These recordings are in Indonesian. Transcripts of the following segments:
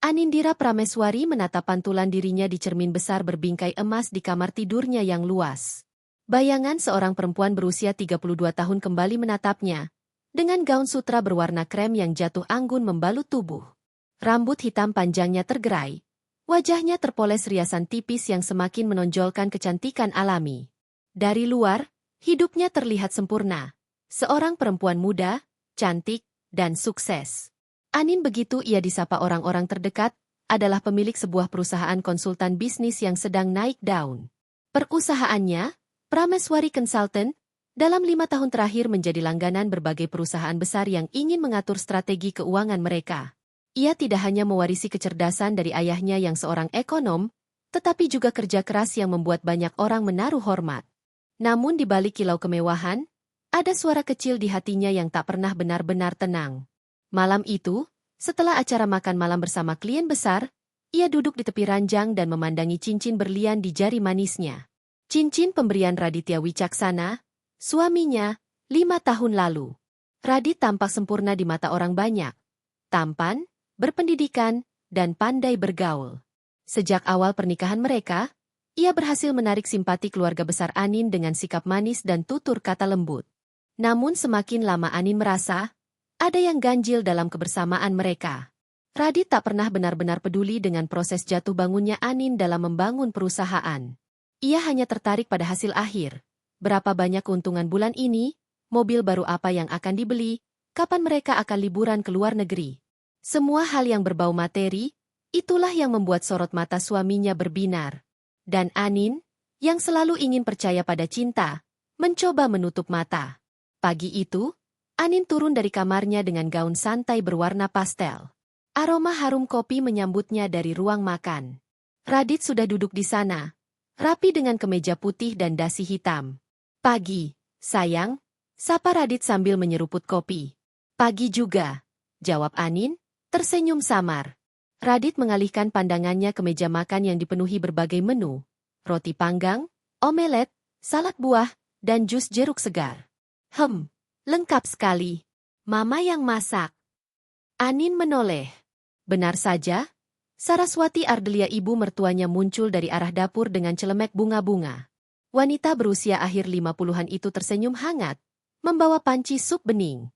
Anindira Prameswari menatap pantulan dirinya di cermin besar berbingkai emas di kamar tidurnya yang luas. Bayangan seorang perempuan berusia 32 tahun kembali menatapnya, dengan gaun sutra berwarna krem yang jatuh anggun membalut tubuh. Rambut hitam panjangnya tergerai. Wajahnya terpoles riasan tipis yang semakin menonjolkan kecantikan alami. Dari luar, hidupnya terlihat sempurna. Seorang perempuan muda, cantik, dan sukses. Anin begitu ia disapa orang-orang terdekat, adalah pemilik sebuah perusahaan konsultan bisnis yang sedang naik daun. Perusahaannya, Prameswari Consultant, dalam 5 tahun terakhir menjadi langganan berbagai perusahaan besar yang ingin mengatur strategi keuangan mereka. Ia tidak hanya mewarisi kecerdasan dari ayahnya yang seorang ekonom, tetapi juga kerja keras yang membuat banyak orang menaruh hormat. Namun di balik kilau kemewahan, ada suara kecil di hatinya yang tak pernah benar-benar tenang. Malam itu, setelah acara makan malam bersama klien besar, ia duduk di tepi ranjang dan memandangi cincin berlian di jari manisnya. Cincin pemberian Raditya Wicaksana, suaminya, 5 tahun lalu. Radit tampak sempurna di mata orang banyak. Tampan, berpendidikan, dan pandai bergaul. Sejak awal pernikahan mereka, ia berhasil menarik simpati keluarga besar Anin dengan sikap manis dan tutur kata lembut. Namun semakin lama Anin merasa, ada yang ganjil dalam kebersamaan mereka. Radit tak pernah benar-benar peduli dengan proses jatuh bangunnya Anin dalam membangun perusahaan. Ia hanya tertarik pada hasil akhir. Berapa banyak keuntungan bulan ini, mobil baru apa yang akan dibeli, kapan mereka akan liburan ke luar negeri. Semua hal yang berbau materi, itulah yang membuat sorot mata suaminya berbinar. Dan Anin, yang selalu ingin percaya pada cinta, mencoba menutup mata. Pagi itu, Anin turun dari kamarnya dengan gaun santai berwarna pastel. Aroma harum kopi menyambutnya dari ruang makan. Radit sudah duduk di sana, rapi dengan kemeja putih dan dasi hitam. Pagi, sayang, sapa Radit sambil menyeruput kopi. Pagi juga, jawab Anin, tersenyum samar. Radit mengalihkan pandangannya ke meja makan yang dipenuhi berbagai menu. Roti panggang, omelet, salad buah, dan jus jeruk segar. Lengkap sekali. Mama yang masak. Anin menoleh. Benar saja, Saraswati Ardelia ibu mertuanya muncul dari arah dapur dengan celemek bunga-bunga. Wanita berusia akhir 50-an itu tersenyum hangat, membawa panci sup bening.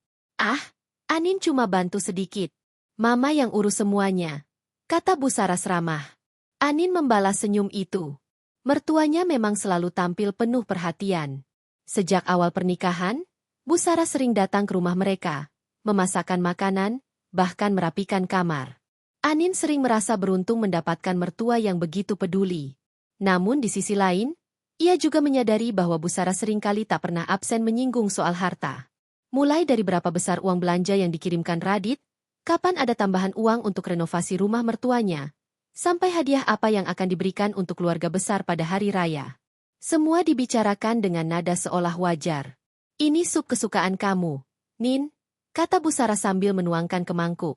Anin cuma bantu sedikit. Mama yang urus semuanya, kata Bu Saras ramah. Anin membalas senyum itu. Mertuanya memang selalu tampil penuh perhatian. Sejak awal pernikahan, Bu Saras sering datang ke rumah mereka, memasakkan makanan, bahkan merapikan kamar. Anin sering merasa beruntung mendapatkan mertua yang begitu peduli. Namun di sisi lain, ia juga menyadari bahwa Bu Saras seringkali tak pernah absen menyinggung soal harta. Mulai dari berapa besar uang belanja yang dikirimkan Radit, kapan ada tambahan uang untuk renovasi rumah mertuanya, sampai hadiah apa yang akan diberikan untuk keluarga besar pada hari raya. Semua dibicarakan dengan nada seolah wajar. Ini sup kesukaan kamu, Nin, kata Bu Saras sambil menuangkan ke mangkuk.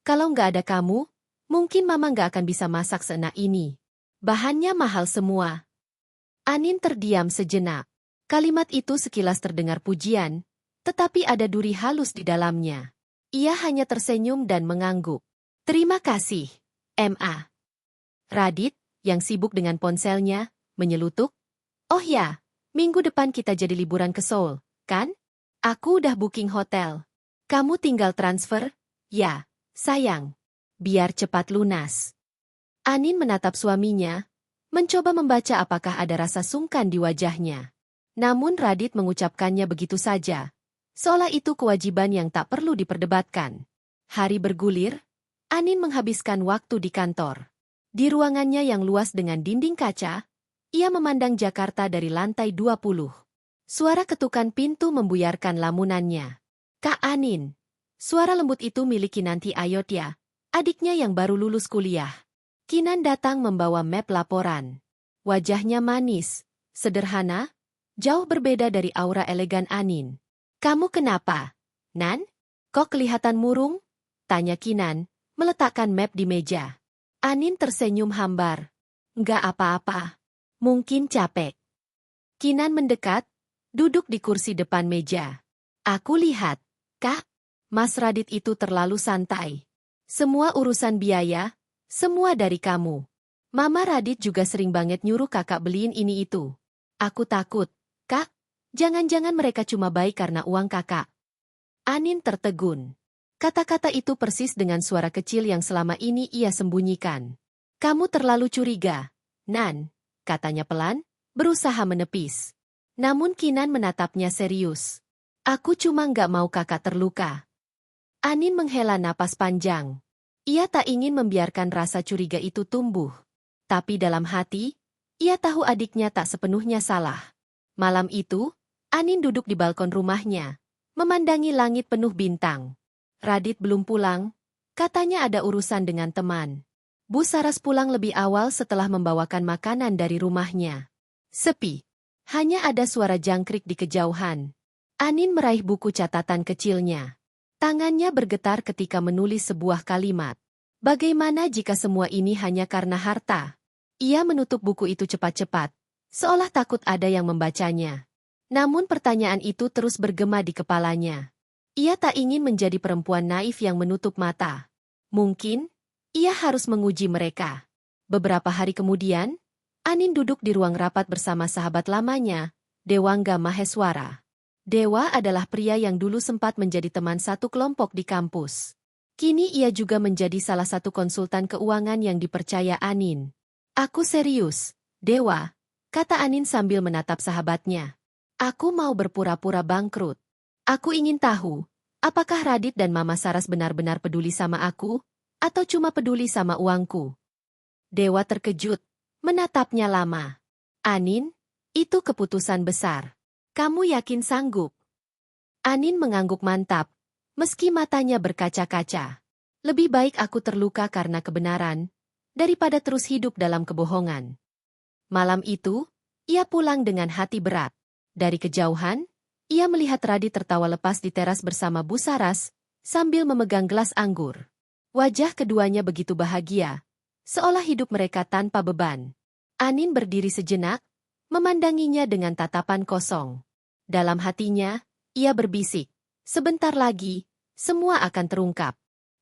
Kalau nggak ada kamu, mungkin Mama nggak akan bisa masak seenak ini. Bahannya mahal semua. Anin terdiam sejenak. Kalimat itu sekilas terdengar pujian, tetapi ada duri halus di dalamnya. Ia hanya tersenyum dan mengangguk. Terima kasih, Ma. Radit, yang sibuk dengan ponselnya, menyelutuk. Oh ya, minggu depan kita jadi liburan ke Seoul, kan? Aku udah booking hotel. Kamu tinggal transfer? Ya, sayang. Biar cepat lunas. Anin menatap suaminya, mencoba membaca apakah ada rasa sungkan di wajahnya. Namun Radit mengucapkannya begitu saja, seolah itu kewajiban yang tak perlu diperdebatkan. Hari bergulir, Anin menghabiskan waktu di kantor. Di ruangannya yang luas dengan dinding kaca, ia memandang Jakarta dari lantai 20. Suara ketukan pintu membuyarkan lamunannya. Kak Anin. Suara lembut itu milik Kinanti Ayodhya, adiknya yang baru lulus kuliah. Kinan datang membawa map laporan. Wajahnya manis, sederhana, jauh berbeda dari aura elegan Anin. Kamu kenapa, Nan? Kok kelihatan murung? Tanya Kinan, meletakkan map di meja. Anin tersenyum hambar. Nggak apa-apa. Mungkin capek. Kinan mendekat, duduk di kursi depan meja. Aku lihat, Kak, Mas Radit itu terlalu santai. Semua urusan biaya, semua dari kamu. Mama Radit juga sering banget nyuruh kakak beliin ini itu. Aku takut, Kak. Jangan-jangan mereka cuma baik karena uang kakak. Anin tertegun. Kata-kata itu persis dengan suara kecil yang selama ini ia sembunyikan. Kamu terlalu curiga, Nan, katanya pelan, berusaha menepis. Namun Kinan menatapnya serius. Aku cuma nggak mau kakak terluka. Anin menghela napas panjang. Ia tak ingin membiarkan rasa curiga itu tumbuh. Tapi dalam hati, ia tahu adiknya tak sepenuhnya salah. Malam itu, Anin duduk di balkon rumahnya, memandangi langit penuh bintang. Radit belum pulang, katanya ada urusan dengan teman. Bu Saras pulang lebih awal setelah membawakan makanan dari rumahnya. Sepi. Hanya ada suara jangkrik di kejauhan. Anin meraih buku catatan kecilnya. Tangannya bergetar ketika menulis sebuah kalimat. Bagaimana jika semua ini hanya karena harta? Ia menutup buku itu cepat-cepat, seolah takut ada yang membacanya. Namun pertanyaan itu terus bergema di kepalanya. Ia tak ingin menjadi perempuan naif yang menutup mata. Mungkin, ia harus menguji mereka. Beberapa hari kemudian, Anin duduk di ruang rapat bersama sahabat lamanya, Dewangga Maheswara. Dewa adalah pria yang dulu sempat menjadi teman satu kelompok di kampus. Kini ia juga menjadi salah satu konsultan keuangan yang dipercaya Anin. Aku serius, Dewa, kata Anin sambil menatap sahabatnya. Aku mau berpura-pura bangkrut. Aku ingin tahu, apakah Radit dan Mama Saras benar-benar peduli sama aku, atau cuma peduli sama uangku? Dewa terkejut, menatapnya lama. Anin, itu keputusan besar. Kamu yakin sanggup? Anin mengangguk mantap, meski matanya berkaca-kaca. Lebih baik aku terluka karena kebenaran, daripada terus hidup dalam kebohongan. Malam itu, ia pulang dengan hati berat. Dari kejauhan, ia melihat Radit tertawa lepas di teras bersama Bu Saras, sambil memegang gelas anggur. Wajah keduanya begitu bahagia, seolah hidup mereka tanpa beban. Anin berdiri sejenak, memandanginya dengan tatapan kosong. Dalam hatinya, ia berbisik, sebentar lagi, semua akan terungkap.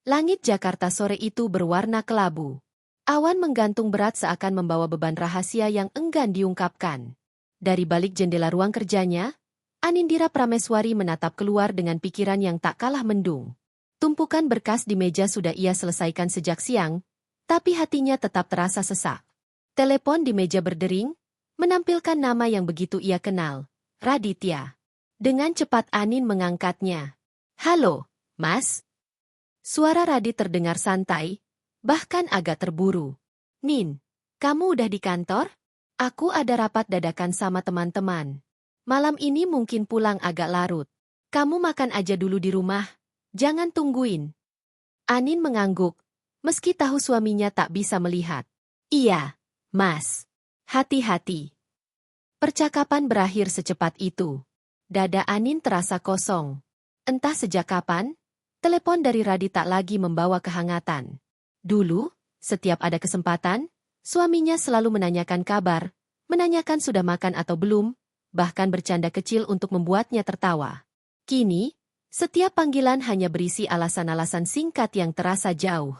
Langit Jakarta sore itu berwarna kelabu. Awan menggantung berat seakan membawa beban rahasia yang enggan diungkapkan. Dari balik jendela ruang kerjanya, Anindira Prameswari menatap keluar dengan pikiran yang tak kalah mendung. Tumpukan berkas di meja sudah ia selesaikan sejak siang, tapi hatinya tetap terasa sesak. Telepon di meja berdering, menampilkan nama yang begitu ia kenal, Raditya. Dengan cepat Anin mengangkatnya. Halo, Mas. Suara Radit terdengar santai, bahkan agak terburu. Nin, kamu udah di kantor? Aku ada rapat dadakan sama teman-teman. Malam ini mungkin pulang agak larut. Kamu makan aja dulu di rumah, jangan tungguin. Anin mengangguk, meski tahu suaminya tak bisa melihat. Iya, Mas. Hati-hati. Percakapan berakhir secepat itu. Dada Anin terasa kosong. Entah sejak kapan, telepon dari Radit tak lagi membawa kehangatan. Dulu, setiap ada kesempatan, suaminya selalu menanyakan kabar, menanyakan sudah makan atau belum, bahkan bercanda kecil untuk membuatnya tertawa. Kini, setiap panggilan hanya berisi alasan-alasan singkat yang terasa jauh.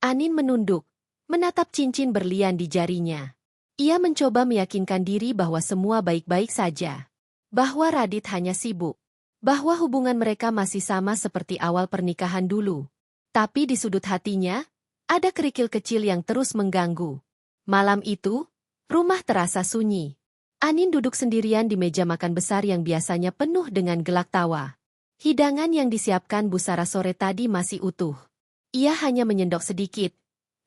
Anin menunduk, menatap cincin berlian di jarinya. Ia mencoba meyakinkan diri bahwa semua baik-baik saja. Bahwa Radit hanya sibuk. Bahwa hubungan mereka masih sama seperti awal pernikahan dulu. Tapi di sudut hatinya, ada kerikil kecil yang terus mengganggu. Malam itu, rumah terasa sunyi. Anin duduk sendirian di meja makan besar yang biasanya penuh dengan gelak tawa. Hidangan yang disiapkan Bu Saras sore tadi masih utuh. Ia hanya menyendok sedikit,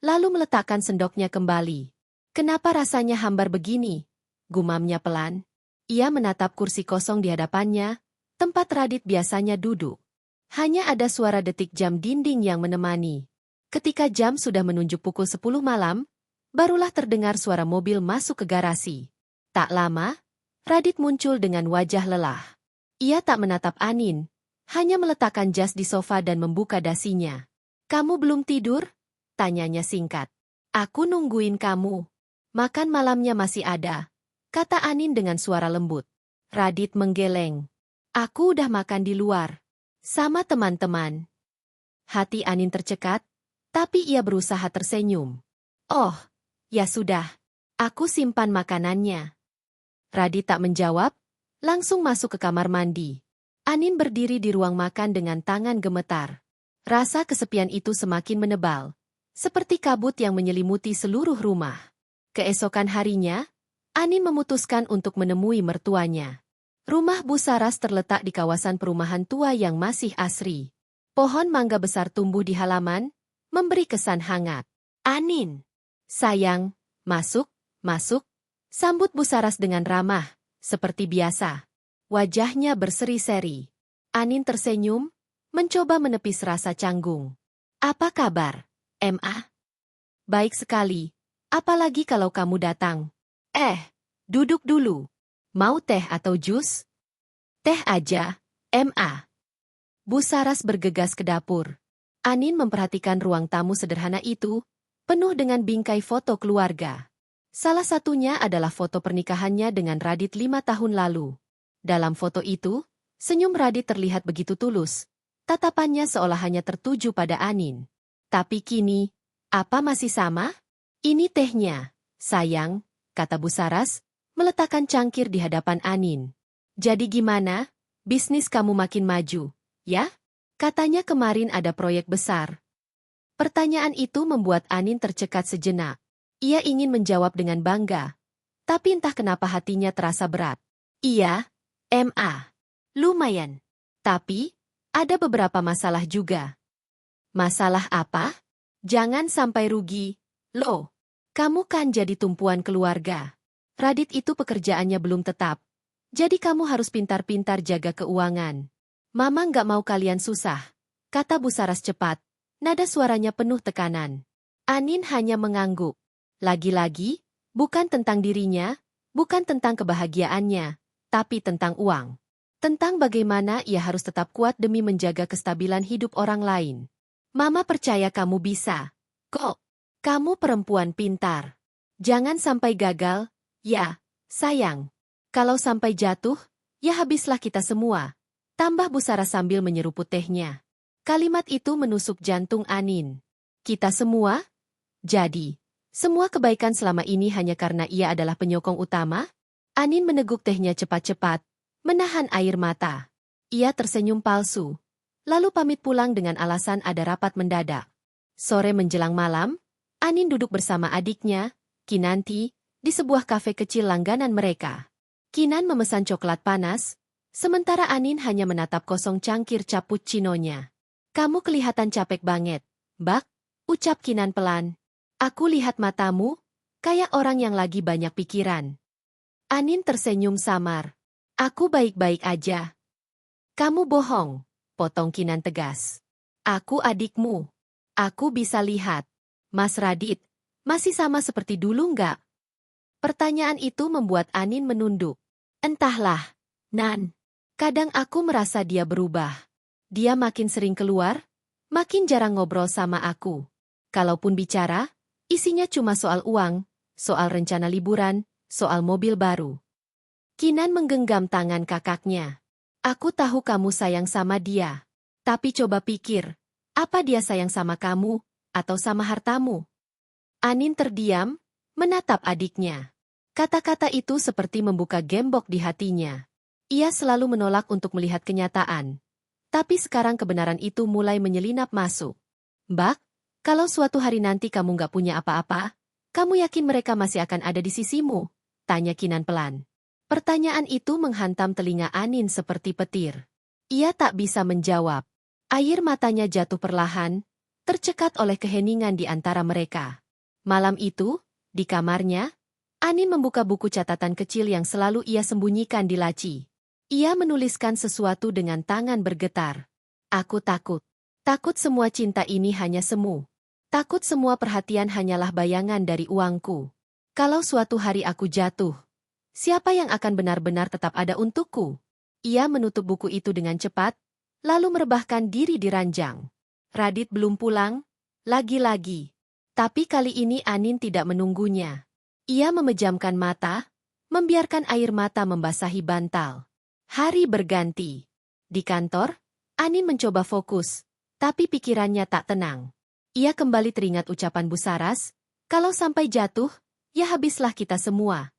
lalu meletakkan sendoknya kembali. Kenapa rasanya hambar begini? Gumamnya pelan. Ia menatap kursi kosong di hadapannya, tempat Radit biasanya duduk. Hanya ada suara detik jam dinding yang menemani. Ketika jam sudah menunjuk pukul 10 malam, barulah terdengar suara mobil masuk ke garasi. Tak lama, Radit muncul dengan wajah lelah. Ia tak menatap Anin, hanya meletakkan jas di sofa dan membuka dasinya. Kamu belum tidur? Tanyanya singkat. Aku nungguin kamu. Makan malamnya masih ada, kata Anin dengan suara lembut. Radit menggeleng. Aku udah makan di luar. Sama teman-teman. Hati Anin tercekat, Tapi ia berusaha tersenyum. Oh, ya sudah. Aku simpan makanannya. Radit tak menjawab, langsung masuk ke kamar mandi. Anin berdiri di ruang makan dengan tangan gemetar. Rasa kesepian itu semakin menebal, seperti kabut yang menyelimuti seluruh rumah. Keesokan harinya, Anin memutuskan untuk menemui mertuanya. Rumah Bu Saras terletak di kawasan perumahan tua yang masih asri. Pohon mangga besar tumbuh di halaman, memberi kesan hangat. Anin, sayang, masuk, masuk. Sambut Bu Saras dengan ramah, seperti biasa. Wajahnya berseri-seri. Anin tersenyum, mencoba menepis rasa canggung. Apa kabar, Ma? Baik sekali, apalagi kalau kamu datang. Duduk dulu. Mau teh atau jus? Teh aja, Ma. Bu Saras bergegas ke dapur. Anin memperhatikan ruang tamu sederhana itu, penuh dengan bingkai foto keluarga. Salah satunya adalah foto pernikahannya dengan Radit 5 tahun lalu. Dalam foto itu, senyum Radit terlihat begitu tulus. Tatapannya seolah hanya tertuju pada Anin. Tapi kini, apa masih sama? Ini tehnya, sayang, kata Bu Saras, meletakkan cangkir di hadapan Anin. Jadi gimana? Bisnis kamu makin maju, ya? Katanya kemarin ada proyek besar. Pertanyaan itu membuat Anin tercekat sejenak. Ia ingin menjawab dengan bangga, tapi entah kenapa hatinya terasa berat. Iya, Ma. Lumayan. Tapi, ada beberapa masalah juga. Masalah apa? Jangan sampai rugi. Loh, kamu kan jadi tumpuan keluarga. Radit itu pekerjaannya belum tetap. Jadi kamu harus pintar-pintar jaga keuangan. Mama nggak mau kalian susah, kata Bu Saras cepat. Nada suaranya penuh tekanan. Anin hanya mengangguk. Lagi-lagi, bukan tentang dirinya, bukan tentang kebahagiaannya, tapi tentang uang. Tentang bagaimana ia harus tetap kuat demi menjaga kestabilan hidup orang lain. Mama percaya kamu bisa. Kok? Kamu perempuan pintar. Jangan sampai gagal, ya, sayang. Kalau sampai jatuh, ya habislah kita semua. Tambah Bu Saras sambil menyeruput tehnya. Kalimat itu menusuk jantung Anin. Kita semua? Jadi, semua kebaikan selama ini hanya karena ia adalah penyokong utama? Anin meneguk tehnya cepat-cepat, menahan air mata. Ia tersenyum palsu, lalu pamit pulang dengan alasan ada rapat mendadak. Sore menjelang malam, Anin duduk bersama adiknya, Kinanti, di sebuah kafe kecil langganan mereka. Kinan memesan coklat panas, sementara Anin hanya menatap kosong cangkir cappuccino-nya. Kamu kelihatan capek banget, Bak, ucap Kinan pelan. Aku lihat matamu, kayak orang yang lagi banyak pikiran. Anin tersenyum samar. Aku baik-baik aja. Kamu bohong, potong Kinan tegas. Aku adikmu. Aku bisa lihat. Mas Radit, masih sama seperti dulu nggak? Pertanyaan itu membuat Anin menunduk. Entahlah, Nan. Kadang aku merasa dia berubah. Dia makin sering keluar, makin jarang ngobrol sama aku. Kalaupun bicara, isinya cuma soal uang, soal rencana liburan, soal mobil baru. Kinan menggenggam tangan kakaknya. Aku tahu kamu sayang sama dia. Tapi coba pikir, apa dia sayang sama kamu, atau sama hartamu? Anin terdiam, menatap adiknya. Kata-kata itu seperti membuka gembok di hatinya. Ia selalu menolak untuk melihat kenyataan. Tapi sekarang kebenaran itu mulai menyelinap masuk. Bak, kalau suatu hari nanti kamu nggak punya apa-apa, kamu yakin mereka masih akan ada di sisimu? Tanya Kinan pelan. Pertanyaan itu menghantam telinga Anin seperti petir. Ia tak bisa menjawab. Air matanya jatuh perlahan, tercekat oleh keheningan di antara mereka. Malam itu, di kamarnya, Anin membuka buku catatan kecil yang selalu ia sembunyikan di laci. Ia menuliskan sesuatu dengan tangan bergetar. Aku takut. Takut semua cinta ini hanya semu. Takut semua perhatian hanyalah bayangan dari uangku. Kalau suatu hari aku jatuh, siapa yang akan benar-benar tetap ada untukku? Ia menutup buku itu dengan cepat, lalu merebahkan diri di ranjang. Radit belum pulang, lagi-lagi. Tapi kali ini Anin tidak menunggunya. Ia memejamkan mata, membiarkan air mata membasahi bantal. Hari berganti. Di kantor, Anin mencoba fokus, tapi pikirannya tak tenang. Ia kembali teringat ucapan Bu Saras, kalau sampai jatuh, ya habislah kita semua.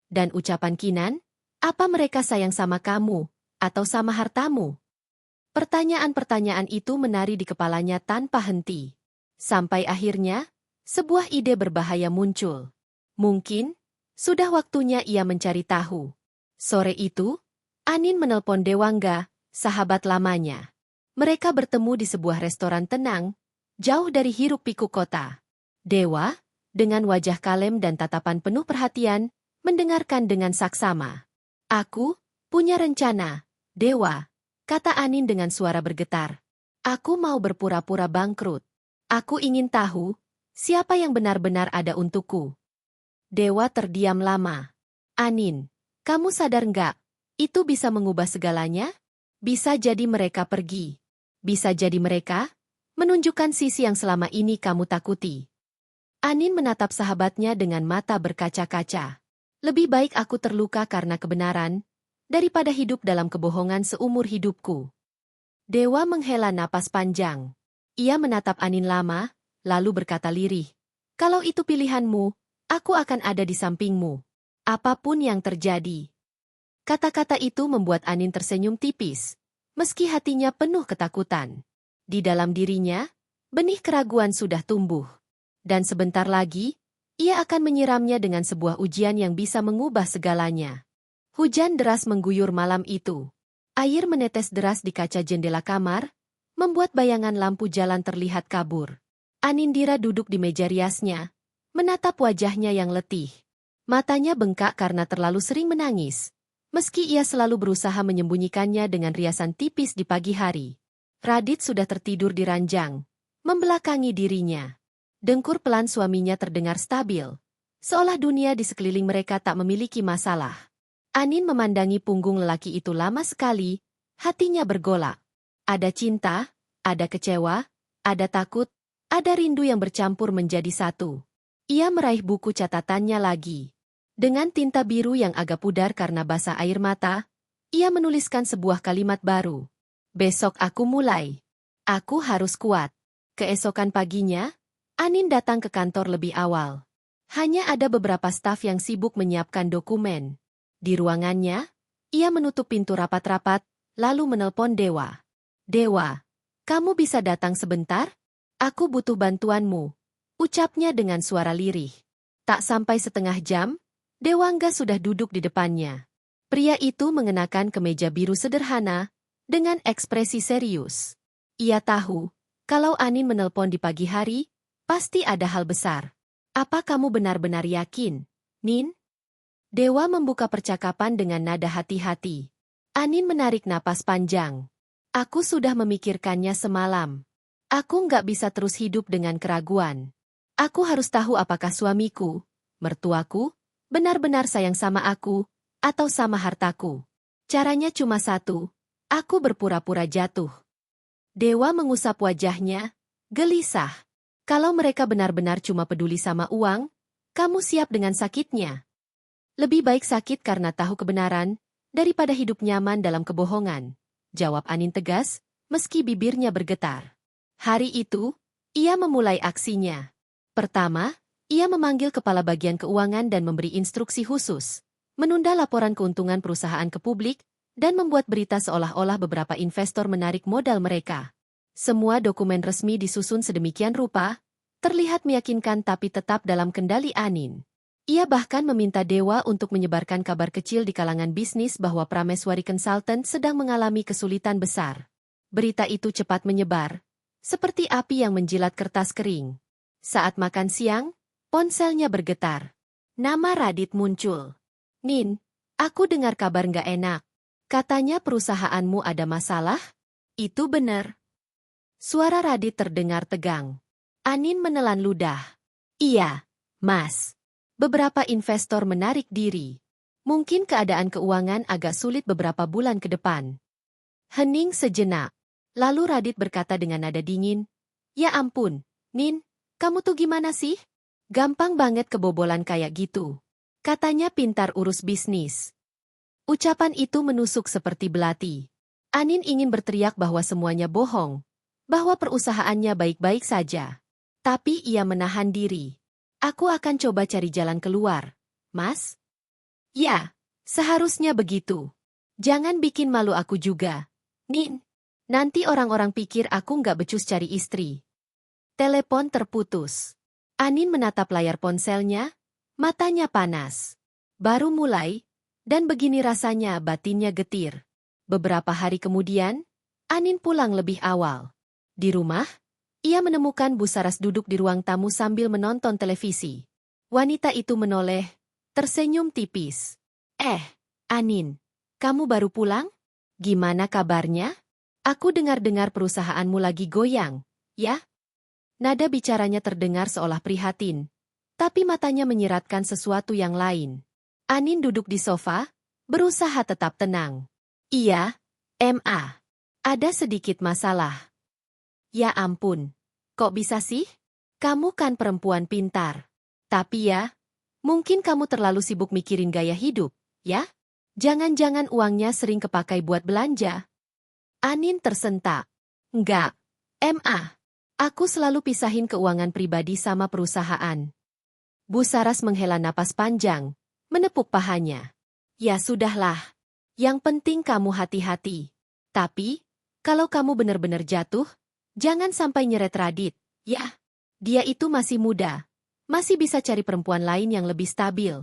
Dan ucapan Kinan, apa mereka sayang sama kamu, atau sama hartamu? Pertanyaan-pertanyaan itu menari di kepalanya tanpa henti. Sampai akhirnya, sebuah ide berbahaya muncul. Mungkin, sudah waktunya ia mencari tahu. Sore itu, Anin menelpon Dewangga, sahabat lamanya. Mereka bertemu di sebuah restoran tenang, jauh dari hiruk-pikuk kota. Dewa, dengan wajah kalem dan tatapan penuh perhatian, mendengarkan dengan saksama. Aku punya rencana, Dewa, kata Anin dengan suara bergetar. Aku mau berpura-pura bangkrut. Aku ingin tahu, siapa yang benar-benar ada untukku. Dewa terdiam lama. Anin, kamu sadar nggak? Itu bisa mengubah segalanya? Bisa jadi mereka pergi. Bisa jadi mereka menunjukkan sisi yang selama ini kamu takuti. Anin menatap sahabatnya dengan mata berkaca-kaca. Lebih baik aku terluka karena kebenaran, daripada hidup dalam kebohongan seumur hidupku. Dewa menghela napas panjang. Ia menatap Anin lama, lalu berkata lirih. Kalau itu pilihanmu, aku akan ada di sampingmu. Apapun yang terjadi. Kata-kata itu membuat Anin tersenyum tipis, meski hatinya penuh ketakutan. Di dalam dirinya, benih keraguan sudah tumbuh. Dan sebentar lagi, ia akan menyiramnya dengan sebuah ujian yang bisa mengubah segalanya. Hujan deras mengguyur malam itu. Air menetes deras di kaca jendela kamar, membuat bayangan lampu jalan terlihat kabur. Anindira duduk di meja riasnya, menatap wajahnya yang letih. Matanya bengkak karena terlalu sering menangis, meski ia selalu berusaha menyembunyikannya dengan riasan tipis di pagi hari. Radit sudah tertidur di ranjang, membelakangi dirinya. Dengkur pelan suaminya terdengar stabil, seolah dunia di sekeliling mereka tak memiliki masalah. Anin memandangi punggung lelaki itu lama sekali, hatinya bergolak. Ada cinta, ada kecewa, ada takut, ada rindu yang bercampur menjadi satu. Ia meraih buku catatannya lagi. Dengan tinta biru yang agak pudar karena basah air mata, ia menuliskan sebuah kalimat baru. Besok aku mulai. Aku harus kuat. Keesokan paginya, Anin datang ke kantor lebih awal. Hanya ada beberapa staf yang sibuk menyiapkan dokumen. Di ruangannya, ia menutup pintu rapat-rapat, lalu menelpon Dewa. Dewa, kamu bisa datang sebentar? Aku butuh bantuanmu, ucapnya dengan suara lirih. Tak sampai setengah jam, Dewangga sudah duduk di depannya. Pria itu mengenakan kemeja biru sederhana, dengan ekspresi serius. Ia tahu, kalau Anin menelpon di pagi hari, pasti ada hal besar. Apa kamu benar-benar yakin, Nin? Dewa membuka percakapan dengan nada hati-hati. Anin menarik napas panjang. Aku sudah memikirkannya semalam. Aku nggak bisa terus hidup dengan keraguan. Aku harus tahu apakah suamiku, mertuaku, benar-benar sayang sama aku, atau sama hartaku. Caranya cuma satu, aku berpura-pura jatuh. Dewa mengusap wajahnya, gelisah. Kalau mereka benar-benar cuma peduli sama uang, kamu siap dengan sakitnya. Lebih baik sakit karena tahu kebenaran, daripada hidup nyaman dalam kebohongan, jawab Anin tegas, meski bibirnya bergetar. Hari itu, ia memulai aksinya. Pertama, ia memanggil kepala bagian keuangan dan memberi instruksi khusus, menunda laporan keuntungan perusahaan ke publik, dan membuat berita seolah-olah beberapa investor menarik modal mereka. Semua dokumen resmi disusun sedemikian rupa, terlihat meyakinkan tapi tetap dalam kendali Anin. Ia bahkan meminta Dewa untuk menyebarkan kabar kecil di kalangan bisnis bahwa Prameswari Consultant sedang mengalami kesulitan besar. Berita itu cepat menyebar, seperti api yang menjilat kertas kering. Saat makan siang, ponselnya bergetar. Nama Radit muncul. Nin, aku dengar kabar nggak enak. Katanya perusahaanmu ada masalah? Itu benar. Suara Radit terdengar tegang. Anin menelan ludah. Iya, Mas. Beberapa investor menarik diri. Mungkin keadaan keuangan agak sulit beberapa bulan ke depan. Hening sejenak. Lalu Radit berkata dengan nada dingin. Ya ampun, Nin, kamu tuh gimana sih? Gampang banget kebobolan kayak gitu. Katanya pintar urus bisnis. Ucapan itu menusuk seperti belati. Anin ingin berteriak bahwa semuanya bohong, bahwa perusahaannya baik-baik saja. Tapi ia menahan diri. Aku akan coba cari jalan keluar, Mas. Ya, seharusnya begitu. Jangan bikin malu aku juga, Nin. Nanti orang-orang pikir aku nggak becus cari istri. Telepon terputus. Anin menatap layar ponselnya, matanya panas. Baru mulai, dan begini rasanya batinnya getir. Beberapa hari kemudian, Anin pulang lebih awal. Di rumah, ia menemukan Bu Saras duduk di ruang tamu sambil menonton televisi. Wanita itu menoleh, tersenyum tipis. Anin, kamu baru pulang? Gimana kabarnya? Aku dengar-dengar perusahaanmu lagi goyang, ya? Nada bicaranya terdengar seolah prihatin, tapi matanya menyiratkan sesuatu yang lain. Anin duduk di sofa, berusaha tetap tenang. Iya, Ma. Ada sedikit masalah. Ya ampun, kok bisa sih? Kamu kan perempuan pintar. Tapi ya, mungkin kamu terlalu sibuk mikirin gaya hidup, ya? Jangan-jangan uangnya sering kepakai buat belanja. Anin tersentak. Enggak, Ma. Aku selalu pisahin keuangan pribadi sama perusahaan. Bu Saras menghela napas panjang, menepuk pahanya. Ya sudahlah. Yang penting kamu hati-hati. Tapi, kalau kamu benar-benar jatuh, jangan sampai nyeret Radit, ya. Dia itu masih muda. Masih bisa cari perempuan lain yang lebih stabil.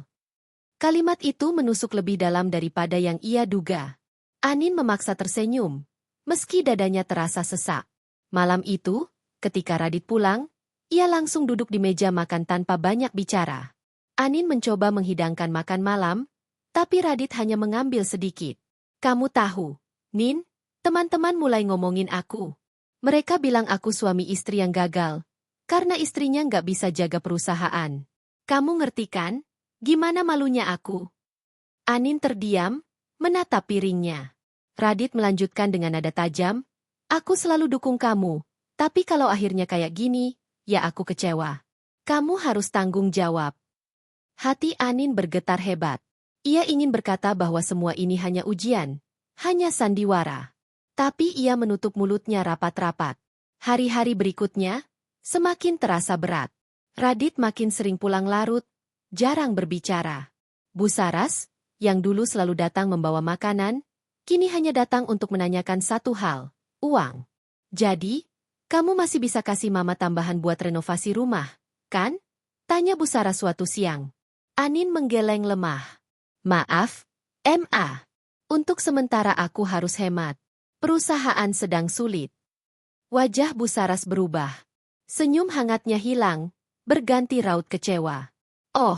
Kalimat itu menusuk lebih dalam daripada yang ia duga. Anin memaksa tersenyum, meski dadanya terasa sesak. Malam itu, ketika Radit pulang, ia langsung duduk di meja makan tanpa banyak bicara. Anin mencoba menghidangkan makan malam, tapi Radit hanya mengambil sedikit. Kamu tahu, Nin, teman-teman mulai ngomongin aku. Mereka bilang aku suami istri yang gagal, karena istrinya nggak bisa jaga perusahaan. Kamu ngerti kan, gimana malunya aku? Anin terdiam, menatap piringnya. Radit melanjutkan dengan nada tajam, aku selalu dukung kamu. Tapi kalau akhirnya kayak gini, ya aku kecewa. Kamu harus tanggung jawab. Hati Anin bergetar hebat. Ia ingin berkata bahwa semua ini hanya ujian, hanya sandiwara. Tapi ia menutup mulutnya rapat-rapat. Hari-hari berikutnya, semakin terasa berat. Radit makin sering pulang larut, jarang berbicara. Bu Saras, yang dulu selalu datang membawa makanan, kini hanya datang untuk menanyakan satu hal, uang. Jadi, kamu masih bisa kasih mama tambahan buat renovasi rumah, kan? Tanya Bu Saras suatu siang. Anin menggeleng lemah. Maaf, Ma. Untuk sementara aku harus hemat. Perusahaan sedang sulit. Wajah Bu Saras berubah. Senyum hangatnya hilang, berganti raut kecewa. Oh,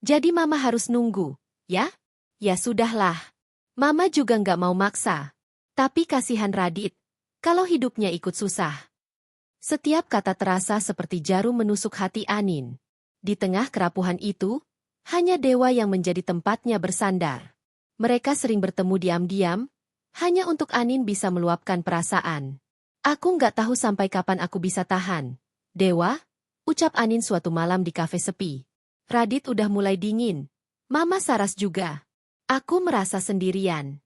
jadi mama harus nunggu, ya? Ya sudahlah. Mama juga nggak mau maksa. Tapi kasihan Radit, kalau hidupnya ikut susah. Setiap kata terasa seperti jarum menusuk hati Anin. Di tengah kerapuhan itu, hanya Dewa yang menjadi tempatnya bersandar. Mereka sering bertemu diam-diam, hanya untuk Anin bisa meluapkan perasaan. Aku nggak tahu sampai kapan aku bisa tahan. Dewa, ucap Anin suatu malam di kafe sepi. Radit udah mulai dingin. Mama Saras juga. Aku merasa sendirian.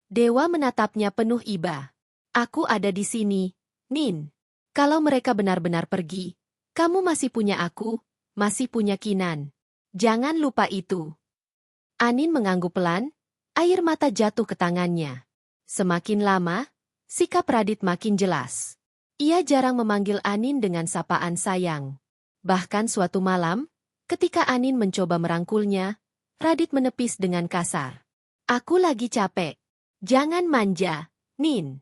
Dewa menatapnya penuh iba. Aku ada di sini, Nin. Kalau mereka benar-benar pergi, kamu masih punya aku, masih punya Kinan. Jangan lupa itu. Anin mengangguk pelan, air mata jatuh ke tangannya. Semakin lama, sikap Radit makin jelas. Ia jarang memanggil Anin dengan sapaan sayang. Bahkan suatu malam, ketika Anin mencoba merangkulnya, Radit menepis dengan kasar. Aku lagi capek. Jangan manja, Nin.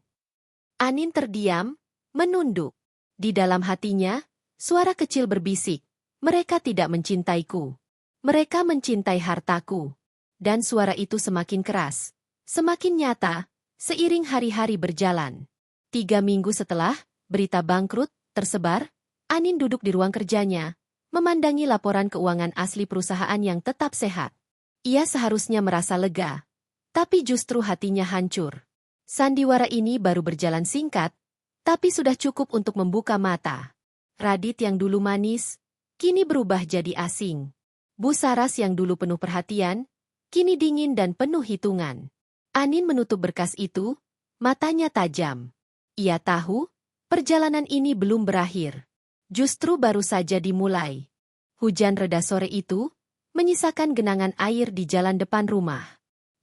Anin terdiam, menunduk. Di dalam hatinya, suara kecil berbisik, mereka tidak mencintaiku. Mereka mencintai hartaku. Dan suara itu semakin keras, semakin nyata, seiring hari-hari berjalan. 3 minggu setelah, berita bangkrut tersebar, Anin duduk di ruang kerjanya, memandangi laporan keuangan asli perusahaan yang tetap sehat. Ia seharusnya merasa lega, tapi justru hatinya hancur. Sandiwara ini baru berjalan singkat, tapi sudah cukup untuk membuka mata. Radit yang dulu manis, kini berubah jadi asing. Bu Saras yang dulu penuh perhatian, kini dingin dan penuh hitungan. Anin menutup berkas itu, matanya tajam. Ia tahu, perjalanan ini belum berakhir. Justru baru saja dimulai. Hujan reda sore itu, menyisakan genangan air di jalan depan rumah.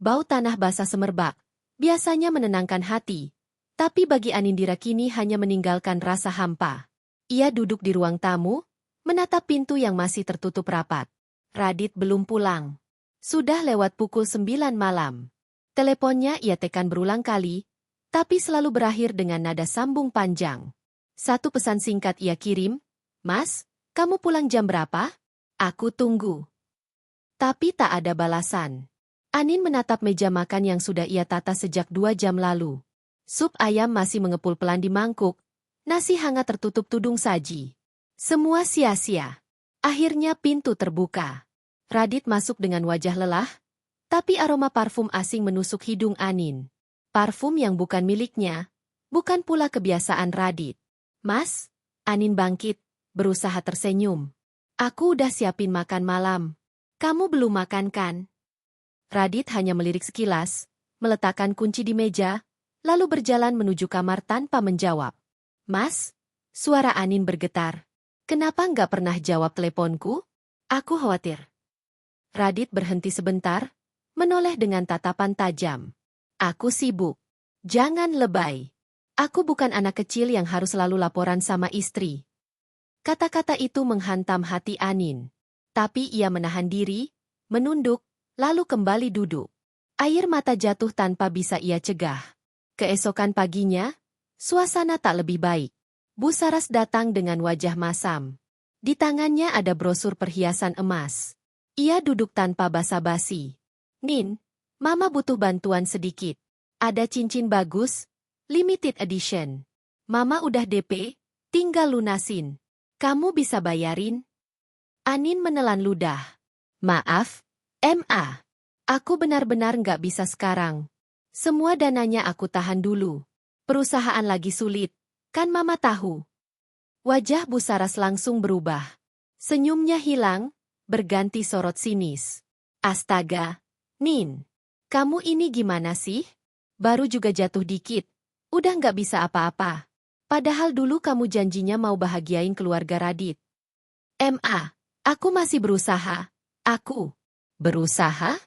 Bau tanah basah semerbak, biasanya menenangkan hati. Tapi bagi Anindira kini hanya meninggalkan rasa hampa. Ia duduk di ruang tamu, menatap pintu yang masih tertutup rapat. Radit belum pulang. Sudah lewat pukul 9 malam. Teleponnya ia tekan berulang kali, tapi selalu berakhir dengan nada sambung panjang. Satu pesan singkat ia kirim, "Mas, kamu pulang jam berapa? Aku tunggu." Tapi tak ada balasan. Anin menatap meja makan yang sudah ia tata sejak 2 jam lalu. Sup ayam masih mengepul pelan di mangkuk, nasi hangat tertutup tudung saji. Semua sia-sia. Akhirnya pintu terbuka. Radit masuk dengan wajah lelah, tapi aroma parfum asing menusuk hidung Anin. Parfum yang bukan miliknya, bukan pula kebiasaan Radit. "Mas," Anin bangkit, berusaha tersenyum. "Aku udah siapin makan malam. Kamu belum makan kan?" Radit hanya melirik sekilas, meletakkan kunci di meja, lalu berjalan menuju kamar tanpa menjawab. "Mas," suara Anin bergetar. "Kenapa nggak pernah jawab teleponku? Aku khawatir." Radit berhenti sebentar, menoleh dengan tatapan tajam. "Aku sibuk. Jangan lebay. Aku bukan anak kecil yang harus selalu laporan sama istri." Kata-kata itu menghantam hati Anin. Tapi ia menahan diri, menunduk, lalu kembali duduk. Air mata jatuh tanpa bisa ia cegah. Keesokan paginya, suasana tak lebih baik. Bu Saras datang dengan wajah masam. Di tangannya ada brosur perhiasan emas. Ia duduk tanpa basa-basi. "Nin, Mama butuh bantuan sedikit. Ada cincin bagus, limited edition. Mama udah DP, tinggal lunasin. Kamu bisa bayarin?" Anin menelan ludah. "Maaf, Ma. Aku benar-benar nggak bisa sekarang. Semua dananya aku tahan dulu. Perusahaan lagi sulit, kan Mama tahu." Wajah Bu Saras langsung berubah. Senyumnya hilang, berganti sorot sinis. "Astaga, Nin. Kamu ini gimana sih? Baru juga jatuh dikit. Udah nggak bisa apa-apa. Padahal dulu kamu janjinya mau bahagiain keluarga Radit." "Ma, aku masih berusaha. Aku berusaha?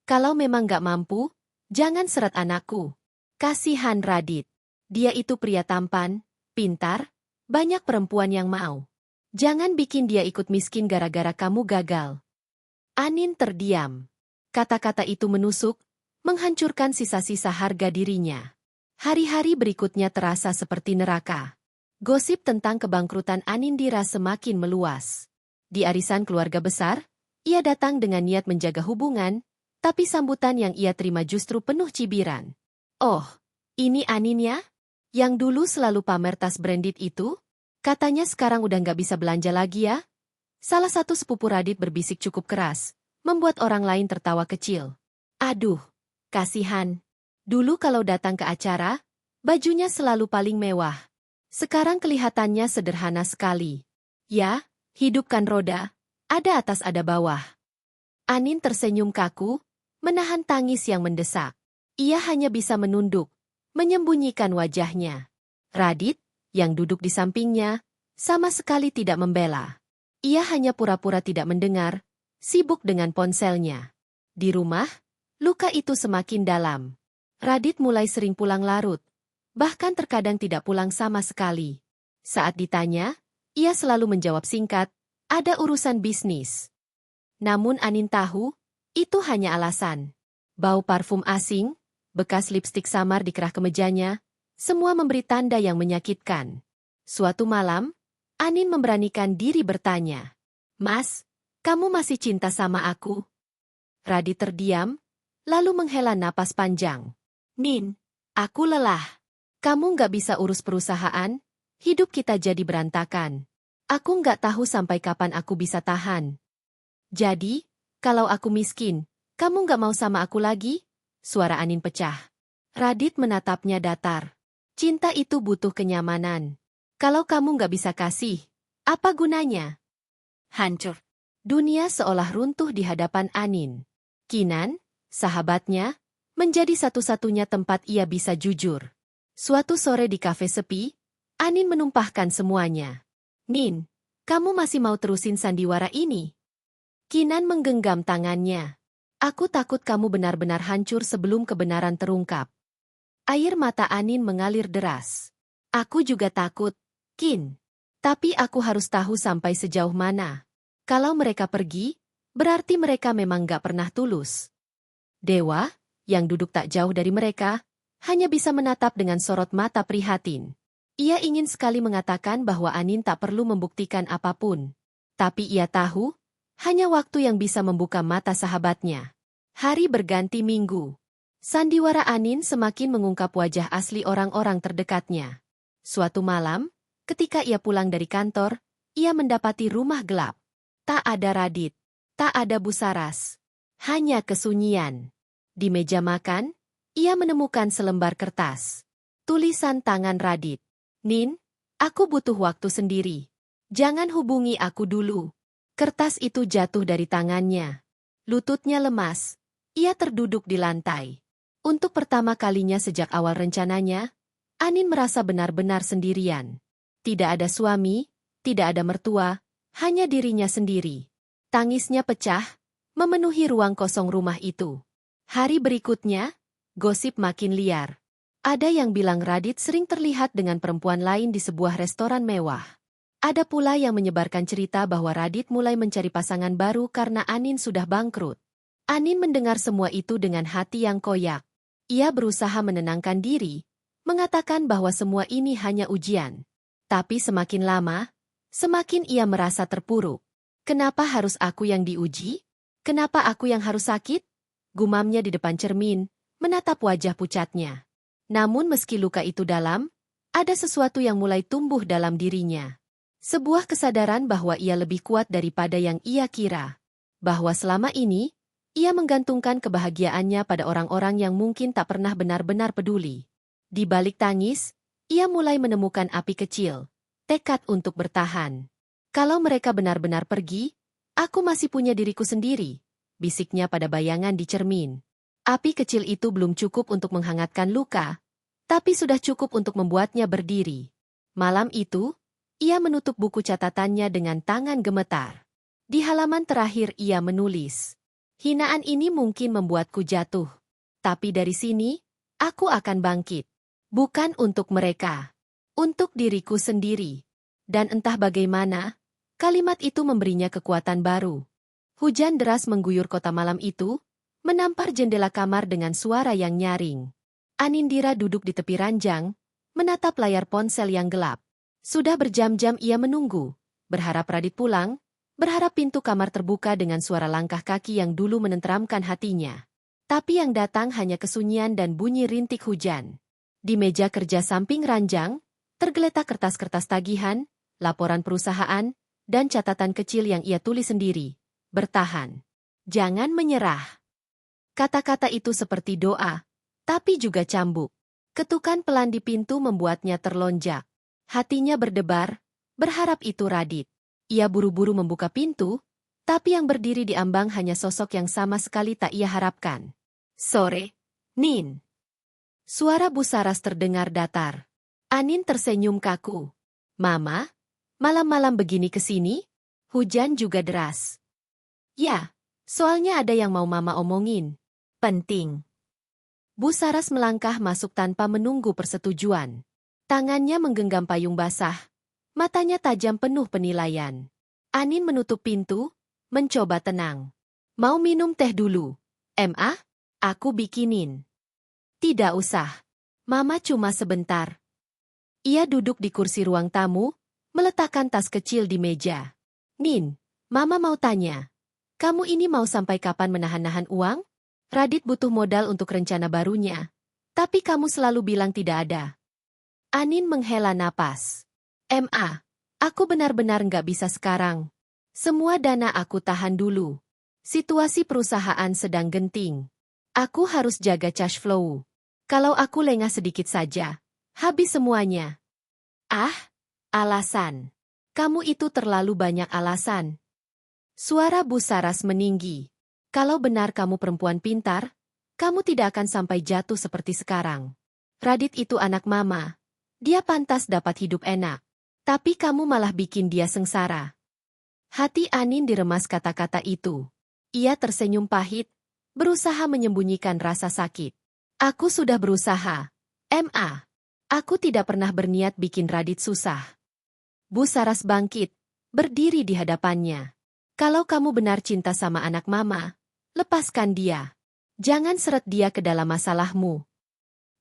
Kalau memang nggak mampu, jangan seret anakku." Kasihan Radit. Dia itu pria tampan, pintar, banyak perempuan yang mau. Jangan bikin dia ikut miskin gara-gara kamu gagal. Anin terdiam. Kata-kata itu menusuk, menghancurkan sisa-sisa harga dirinya. Hari-hari berikutnya terasa seperti neraka. Gosip tentang kebangkrutan Anindira semakin meluas. Di arisan keluarga besar, ia datang dengan niat menjaga hubungan, tapi sambutan yang ia terima justru penuh cibiran. "Oh, ini Anin ya? Yang dulu selalu pamer tas branded itu? Katanya sekarang udah nggak bisa belanja lagi ya?" Salah satu sepupu Radit berbisik cukup keras, membuat orang lain tertawa kecil. Aduh, kasihan. Dulu kalau datang ke acara, bajunya selalu paling mewah. Sekarang kelihatannya sederhana sekali. Ya, hidupkan roda, ada atas ada bawah. Anin tersenyum kaku, menahan tangis yang mendesak. Ia hanya bisa menunduk, menyembunyikan wajahnya. Radit, yang duduk di sampingnya, sama sekali tidak membela. Ia hanya pura-pura tidak mendengar, sibuk dengan ponselnya. Di rumah, luka itu semakin dalam. Radit mulai sering pulang larut, bahkan terkadang tidak pulang sama sekali. Saat ditanya, ia selalu menjawab singkat, "Ada urusan bisnis." Namun Anin tahu, itu hanya alasan. Bau parfum asing, bekas lipstik samar di kerah kemejanya, semua memberi tanda yang menyakitkan. Suatu malam, Anin memberanikan diri bertanya, "Mas, kamu masih cinta sama aku?" Radit terdiam, lalu menghela napas panjang. "Nin, aku lelah. Kamu nggak bisa urus perusahaan, hidup kita jadi berantakan. Aku nggak tahu sampai kapan aku bisa tahan. Jadi, kalau aku miskin, kamu nggak mau sama aku lagi?" Suara Anin pecah. Radit menatapnya datar. "Cinta itu butuh kenyamanan. Kalau kamu nggak bisa kasih, apa gunanya?" Hancur. Dunia seolah runtuh di hadapan Anin. Kinan, sahabatnya, menjadi satu-satunya tempat ia bisa jujur. Suatu sore di kafe sepi, Anin menumpahkan semuanya. Nin, kamu masih mau terusin sandiwara ini? Kinan menggenggam tangannya. Aku takut kamu benar-benar hancur sebelum kebenaran terungkap. Air mata Anin mengalir deras. Aku juga takut, Kin. Tapi aku harus tahu sampai sejauh mana. Kalau mereka pergi, berarti mereka memang gak pernah tulus. Dewa, yang duduk tak jauh dari mereka, hanya bisa menatap dengan sorot mata prihatin. Ia ingin sekali mengatakan bahwa Anin tak perlu membuktikan apapun. Tapi ia tahu, hanya waktu yang bisa membuka mata sahabatnya. Hari berganti minggu. Sandiwara Anin semakin mengungkap wajah asli orang-orang terdekatnya. Suatu malam, ketika ia pulang dari kantor, ia mendapati rumah gelap. Tak ada Radit, tak ada Busaras. Hanya kesunyian. Di meja makan, ia menemukan selembar kertas. Tulisan tangan Radit. Nin, aku butuh waktu sendiri. Jangan hubungi aku dulu. Kertas itu jatuh dari tangannya. Lututnya lemas. Ia terduduk di lantai. Untuk pertama kalinya sejak awal rencananya, Anin merasa benar-benar sendirian. Tidak ada suami, tidak ada mertua, hanya dirinya sendiri. Tangisnya pecah, memenuhi ruang kosong rumah itu. Hari berikutnya, gosip makin liar. Ada yang bilang Radit sering terlihat dengan perempuan lain di sebuah restoran mewah. Ada pula yang menyebarkan cerita bahwa Radit mulai mencari pasangan baru karena Anin sudah bangkrut. Anin mendengar semua itu dengan hati yang koyak. Ia berusaha menenangkan diri, mengatakan bahwa semua ini hanya ujian. Tapi semakin lama, semakin ia merasa terpuruk. Kenapa harus aku yang diuji? Kenapa aku yang harus sakit? Gumamnya di depan cermin, menatap wajah pucatnya. Namun meski luka itu dalam, ada sesuatu yang mulai tumbuh dalam dirinya. Sebuah kesadaran bahwa ia lebih kuat daripada yang ia kira. Bahwa selama ini, ia menggantungkan kebahagiaannya pada orang-orang yang mungkin tak pernah benar-benar peduli. Di balik tangis, ia mulai menemukan api kecil, tekad untuk bertahan. Kalau mereka benar-benar pergi, aku masih punya diriku sendiri, bisiknya pada bayangan di cermin. Api kecil itu belum cukup untuk menghangatkan luka, tapi sudah cukup untuk membuatnya berdiri. Malam itu, ia menutup buku catatannya dengan tangan gemetar. Di halaman terakhir ia menulis, "Hinaan ini mungkin membuatku jatuh. Tapi dari sini, aku akan bangkit. Bukan untuk mereka. Untuk diriku sendiri." Dan entah bagaimana, kalimat itu memberinya kekuatan baru. Hujan deras mengguyur kota malam itu, menampar jendela kamar dengan suara yang nyaring. Anindira duduk di tepi ranjang, menatap layar ponsel yang gelap. Sudah berjam-jam ia menunggu, berharap Radit pulang, berharap pintu kamar terbuka dengan suara langkah kaki yang dulu menenteramkan hatinya. Tapi yang datang hanya kesunyian dan bunyi rintik hujan. Di meja kerja samping ranjang, tergeletak kertas-kertas tagihan, laporan perusahaan, dan catatan kecil yang ia tulis sendiri. Bertahan. Jangan menyerah. Kata-kata itu seperti doa, tapi juga cambuk. Ketukan pelan di pintu membuatnya terlonjak. Hatinya berdebar, berharap itu Radit. Ia buru-buru membuka pintu, tapi yang berdiri di ambang hanya sosok yang sama sekali tak ia harapkan. "Sore, Nin." Suara Busaras terdengar datar. Anin tersenyum kaku. "Mama, malam-malam begini ke sini? Hujan juga deras." "Ya, soalnya ada yang mau Mama omongin. Penting." Busaras melangkah masuk tanpa menunggu persetujuan. Tangannya menggenggam payung basah. Matanya tajam penuh penilaian. Anin menutup pintu, mencoba tenang. "Mau minum teh dulu? Ma, aku bikinin." "Tidak usah. Mama cuma sebentar." Ia duduk di kursi ruang tamu, meletakkan tas kecil di meja. "Nin, Mama mau tanya. Kamu ini mau sampai kapan menahan-nahan uang? Radit butuh modal untuk rencana barunya. Tapi kamu selalu bilang tidak ada." Anin menghela napas. "Ma, aku benar-benar nggak bisa sekarang. Semua dana aku tahan dulu. Situasi perusahaan sedang genting. Aku harus jaga cash flow. Kalau aku lengah sedikit saja, habis semuanya." "Ah, alasan. Kamu itu terlalu banyak alasan." Suara Busaras meninggi. "Kalau benar kamu perempuan pintar, kamu tidak akan sampai jatuh seperti sekarang. Radit itu anak Mama. Dia pantas dapat hidup enak. Tapi kamu malah bikin dia sengsara. Hati Anin diremas kata-kata itu. Ia tersenyum pahit, berusaha menyembunyikan rasa sakit. Aku sudah berusaha. Ma. Aku tidak pernah berniat bikin Radit susah. Bu Saras bangkit, berdiri di hadapannya. Kalau kamu benar cinta sama anak mama, lepaskan dia. Jangan seret dia ke dalam masalahmu.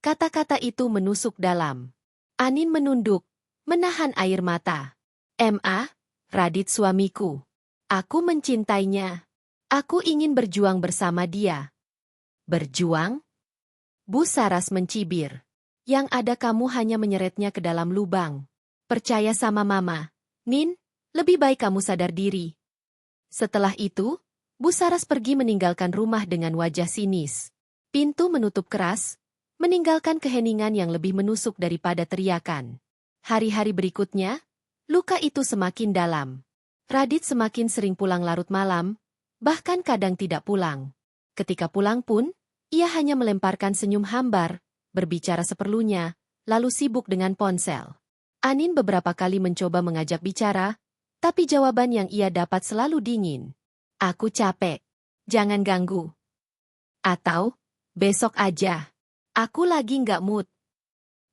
Kata-kata itu menusuk dalam. Anin menunduk, menahan air mata. Ma, Radit suamiku. Aku mencintainya. Aku ingin berjuang bersama dia. Berjuang? Bu Saras mencibir. Yang ada kamu hanya menyeretnya ke dalam lubang. Percaya sama mama. Nin, lebih baik kamu sadar diri. Setelah itu, Bu Saras pergi meninggalkan rumah dengan wajah sinis. Pintu menutup keras, meninggalkan keheningan yang lebih menusuk daripada teriakan. Hari-hari berikutnya, luka itu semakin dalam. Radit semakin sering pulang larut malam, bahkan kadang tidak pulang. Ketika pulang pun, ia hanya melemparkan senyum hambar, berbicara seperlunya, lalu sibuk dengan ponsel. Anin beberapa kali mencoba mengajak bicara, tapi jawaban yang ia dapat selalu dingin. Aku capek. Jangan ganggu. Atau, besok aja. Aku lagi nggak mood.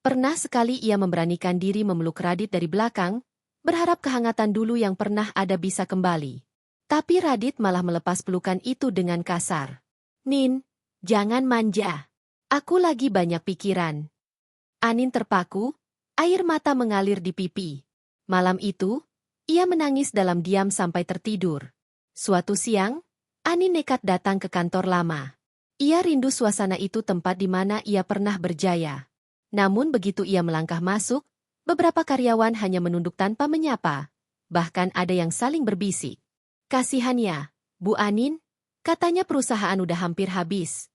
Pernah sekali ia memberanikan diri memeluk Radit dari belakang, berharap kehangatan dulu yang pernah ada bisa kembali. Tapi Radit malah melepas pelukan itu dengan kasar. Nin, jangan manja. Aku lagi banyak pikiran. Anin terpaku, air mata mengalir di pipi. Malam itu, ia menangis dalam diam sampai tertidur. Suatu siang, Anin nekat datang ke kantor lama. Ia rindu suasana itu tempat di mana ia pernah berjaya. Namun begitu ia melangkah masuk, beberapa karyawan hanya menunduk tanpa menyapa. Bahkan ada yang saling berbisik. Kasihannya, Bu Anin, katanya perusahaan udah hampir habis.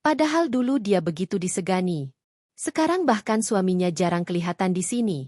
Padahal dulu dia begitu disegani. Sekarang bahkan suaminya jarang kelihatan di sini.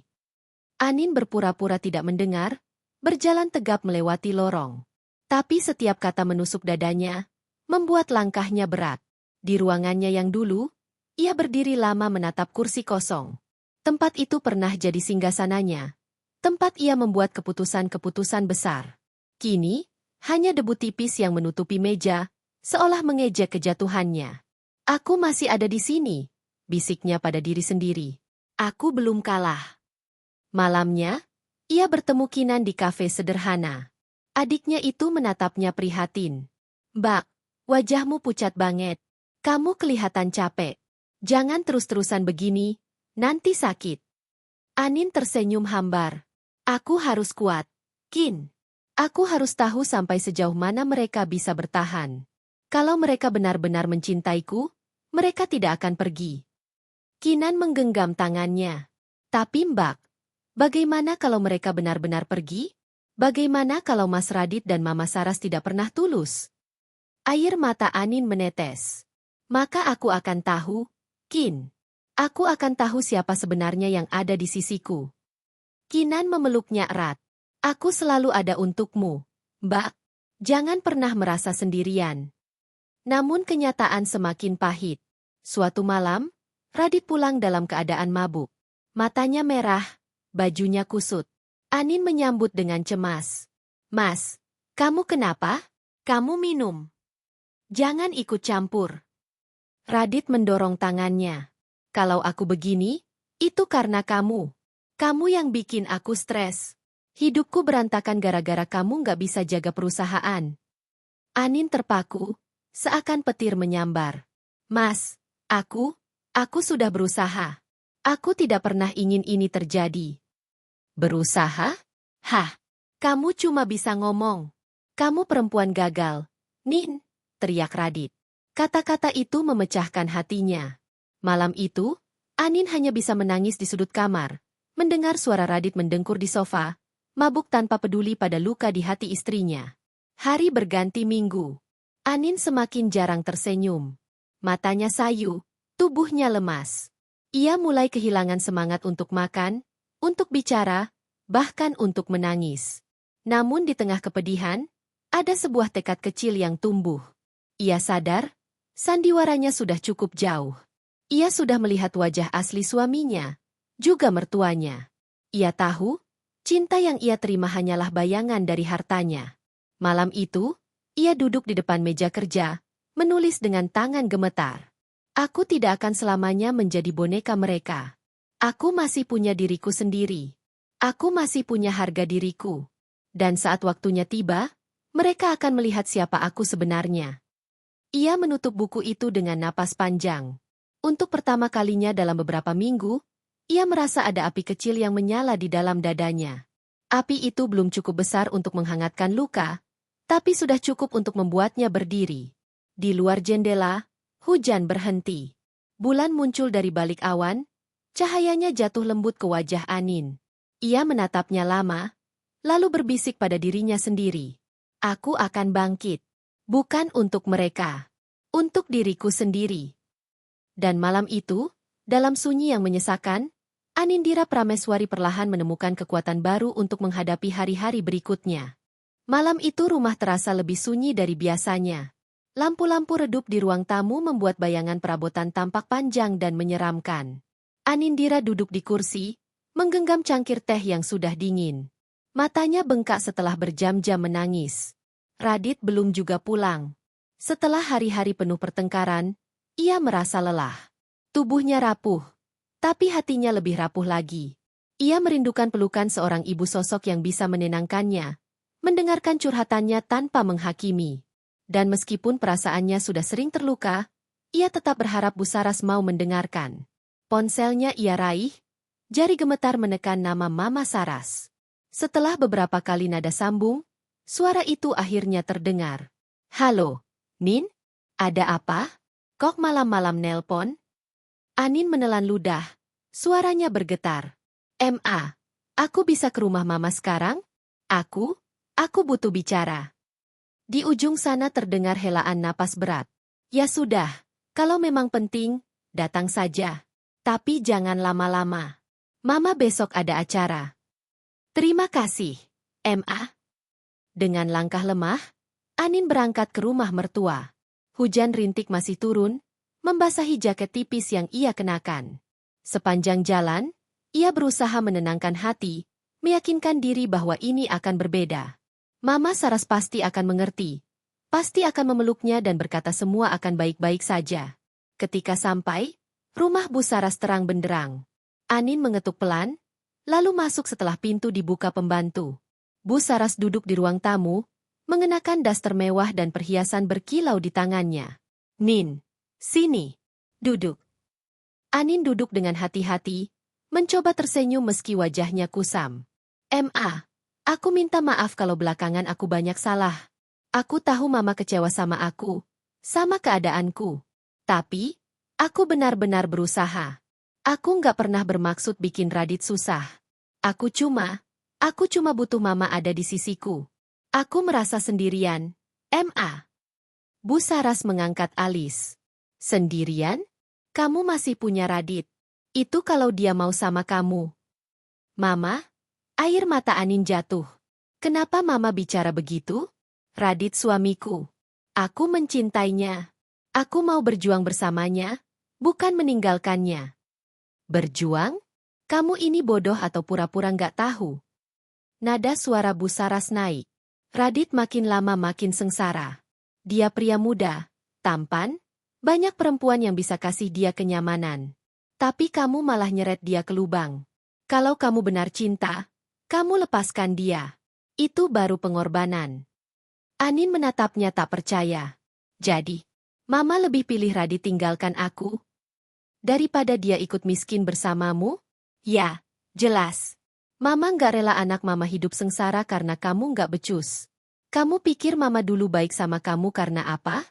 Anin berpura-pura tidak mendengar, berjalan tegap melewati lorong. Tapi setiap kata menusuk dadanya, membuat langkahnya berat. Di ruangannya yang dulu, ia berdiri lama menatap kursi kosong. Tempat itu pernah jadi singgasananya. Tempat ia membuat keputusan-keputusan besar. Kini, hanya debu tipis yang menutupi meja, seolah mengejek kejatuhannya. Aku masih ada di sini, bisiknya pada diri sendiri. Aku belum kalah. Malamnya, ia bertemu Kinan di kafe sederhana. Adiknya itu menatapnya prihatin. Mbak, wajahmu pucat banget. Kamu kelihatan capek. Jangan terus-terusan begini, nanti sakit. Anin tersenyum hambar. Aku harus kuat. Kin. Aku harus tahu sampai sejauh mana mereka bisa bertahan. Kalau mereka benar-benar mencintaiku, mereka tidak akan pergi. Kinan menggenggam tangannya. Tapi Mbak, bagaimana kalau mereka benar-benar pergi? Bagaimana kalau Mas Radit dan Mama Saras tidak pernah tulus? Air mata Anin menetes. Maka aku akan tahu, Kin. Aku akan tahu siapa sebenarnya yang ada di sisiku. Kinan memeluknya erat. Aku selalu ada untukmu, Mbak. Jangan pernah merasa sendirian. Namun kenyataan semakin pahit. Suatu malam, Radit pulang dalam keadaan mabuk. Matanya merah, bajunya kusut. Anin menyambut dengan cemas. Mas, kamu kenapa? Kamu minum. Jangan ikut campur. Radit mendorong tangannya. Kalau aku begini, itu karena kamu. Kamu yang bikin aku stres. Hidupku berantakan gara-gara kamu nggak bisa jaga perusahaan. Anin terpaku, seakan petir menyambar. Mas, aku sudah berusaha. Aku tidak pernah ingin ini terjadi. Berusaha? Hah, kamu cuma bisa ngomong. Kamu perempuan gagal. Nin, teriak Radit. Kata-kata itu memecahkan hatinya. Malam itu, Anin hanya bisa menangis di sudut kamar, mendengar suara Radit mendengkur di sofa, mabuk tanpa peduli pada luka di hati istrinya. Hari berganti minggu. Anin semakin jarang tersenyum. Matanya sayu, tubuhnya lemas. Ia mulai kehilangan semangat untuk makan, untuk bicara, bahkan untuk menangis. Namun di tengah kepedihan, ada sebuah tekad kecil yang tumbuh. Ia sadar, sandiwaranya sudah cukup jauh. Ia sudah melihat wajah asli suaminya, juga mertuanya. Ia tahu, Cinta yang ia terima hanyalah bayangan dari hartanya. Malam itu, ia duduk di depan meja kerja, menulis dengan tangan gemetar. Aku tidak akan selamanya menjadi boneka mereka. Aku masih punya diriku sendiri. Aku masih punya harga diriku. Dan saat waktunya tiba, mereka akan melihat siapa aku sebenarnya. Ia menutup buku itu dengan napas panjang. Untuk pertama kalinya dalam beberapa minggu, ia merasa ada api kecil yang menyala di dalam dadanya. Api itu belum cukup besar untuk menghangatkan luka, tapi sudah cukup untuk membuatnya berdiri. Di luar jendela, hujan berhenti. Bulan muncul dari balik awan, cahayanya jatuh lembut ke wajah Anin. Ia menatapnya lama, lalu berbisik pada dirinya sendiri. Aku akan bangkit. Bukan untuk mereka. Untuk diriku sendiri. Dan malam itu, dalam sunyi yang menyesakan, Anindira Prameswari perlahan menemukan kekuatan baru untuk menghadapi hari-hari berikutnya. Malam itu rumah terasa lebih sunyi dari biasanya. Lampu-lampu redup di ruang tamu membuat bayangan perabotan tampak panjang dan menyeramkan. Anindira duduk di kursi, menggenggam cangkir teh yang sudah dingin. Matanya bengkak setelah berjam-jam menangis. Radit belum juga pulang. Setelah hari-hari penuh pertengkaran, ia merasa lelah. Tubuhnya rapuh, tapi hatinya lebih rapuh lagi. Ia merindukan pelukan seorang ibu sosok yang bisa menenangkannya, mendengarkan curhatannya tanpa menghakimi. Dan meskipun perasaannya sudah sering terluka, ia tetap berharap Bu Saras mau mendengarkan. Ponselnya ia raih, jari gemetar menekan nama Mama Saras. Setelah beberapa kali nada sambung, suara itu akhirnya terdengar. Halo, Nin? Ada apa? Kok malam-malam nelpon? Anin menelan ludah, suaranya bergetar. Ma, aku bisa ke rumah Mama sekarang? Aku butuh bicara. Di ujung sana terdengar helaan napas berat. Ya sudah, kalau memang penting, datang saja. Tapi jangan lama-lama. Mama besok ada acara. Terima kasih, Ma. Dengan langkah lemah, Anin berangkat ke rumah mertua. Hujan rintik masih turun, membasahi jaket tipis yang ia kenakan. Sepanjang jalan, ia berusaha menenangkan hati, meyakinkan diri bahwa ini akan berbeda. Mama Saras pasti akan mengerti, pasti akan memeluknya dan berkata semua akan baik-baik saja. Ketika sampai, rumah Bu Saras terang benderang. Anin mengetuk pelan, lalu masuk setelah pintu dibuka pembantu. Bu Saras duduk di ruang tamu, mengenakan daster mewah dan perhiasan berkilau di tangannya. Nin, sini, duduk. Anin duduk dengan hati-hati, mencoba tersenyum meski wajahnya kusam. Ma, aku minta maaf kalau belakangan aku banyak salah. Aku tahu Mama kecewa sama aku, sama keadaanku. Tapi, aku benar-benar berusaha. Aku nggak pernah bermaksud bikin Radit susah. Aku cuma butuh Mama ada di sisiku. Aku merasa sendirian, Ma. Bu Saras mengangkat alis. Sendirian? Kamu masih punya Radit. Itu kalau dia mau sama kamu. Mama? Air mata Anin jatuh. Kenapa Mama bicara begitu? Radit suamiku. Aku mencintainya. Aku mau berjuang bersamanya, bukan meninggalkannya. Berjuang? Kamu ini bodoh atau pura-pura nggak tahu? Nada suara Bu Saras naik. Radit makin lama makin sengsara. Dia pria muda, tampan, banyak perempuan yang bisa kasih dia kenyamanan. Tapi kamu malah nyeret dia ke lubang. Kalau kamu benar cinta, kamu lepaskan dia. Itu baru pengorbanan. Anin menatapnya tak percaya. Jadi, Mama lebih pilih Radit tinggalkan aku daripada dia ikut miskin bersamamu? Ya, jelas. Mama nggak rela anak Mama hidup sengsara karena kamu nggak becus. Kamu pikir Mama dulu baik sama kamu karena apa?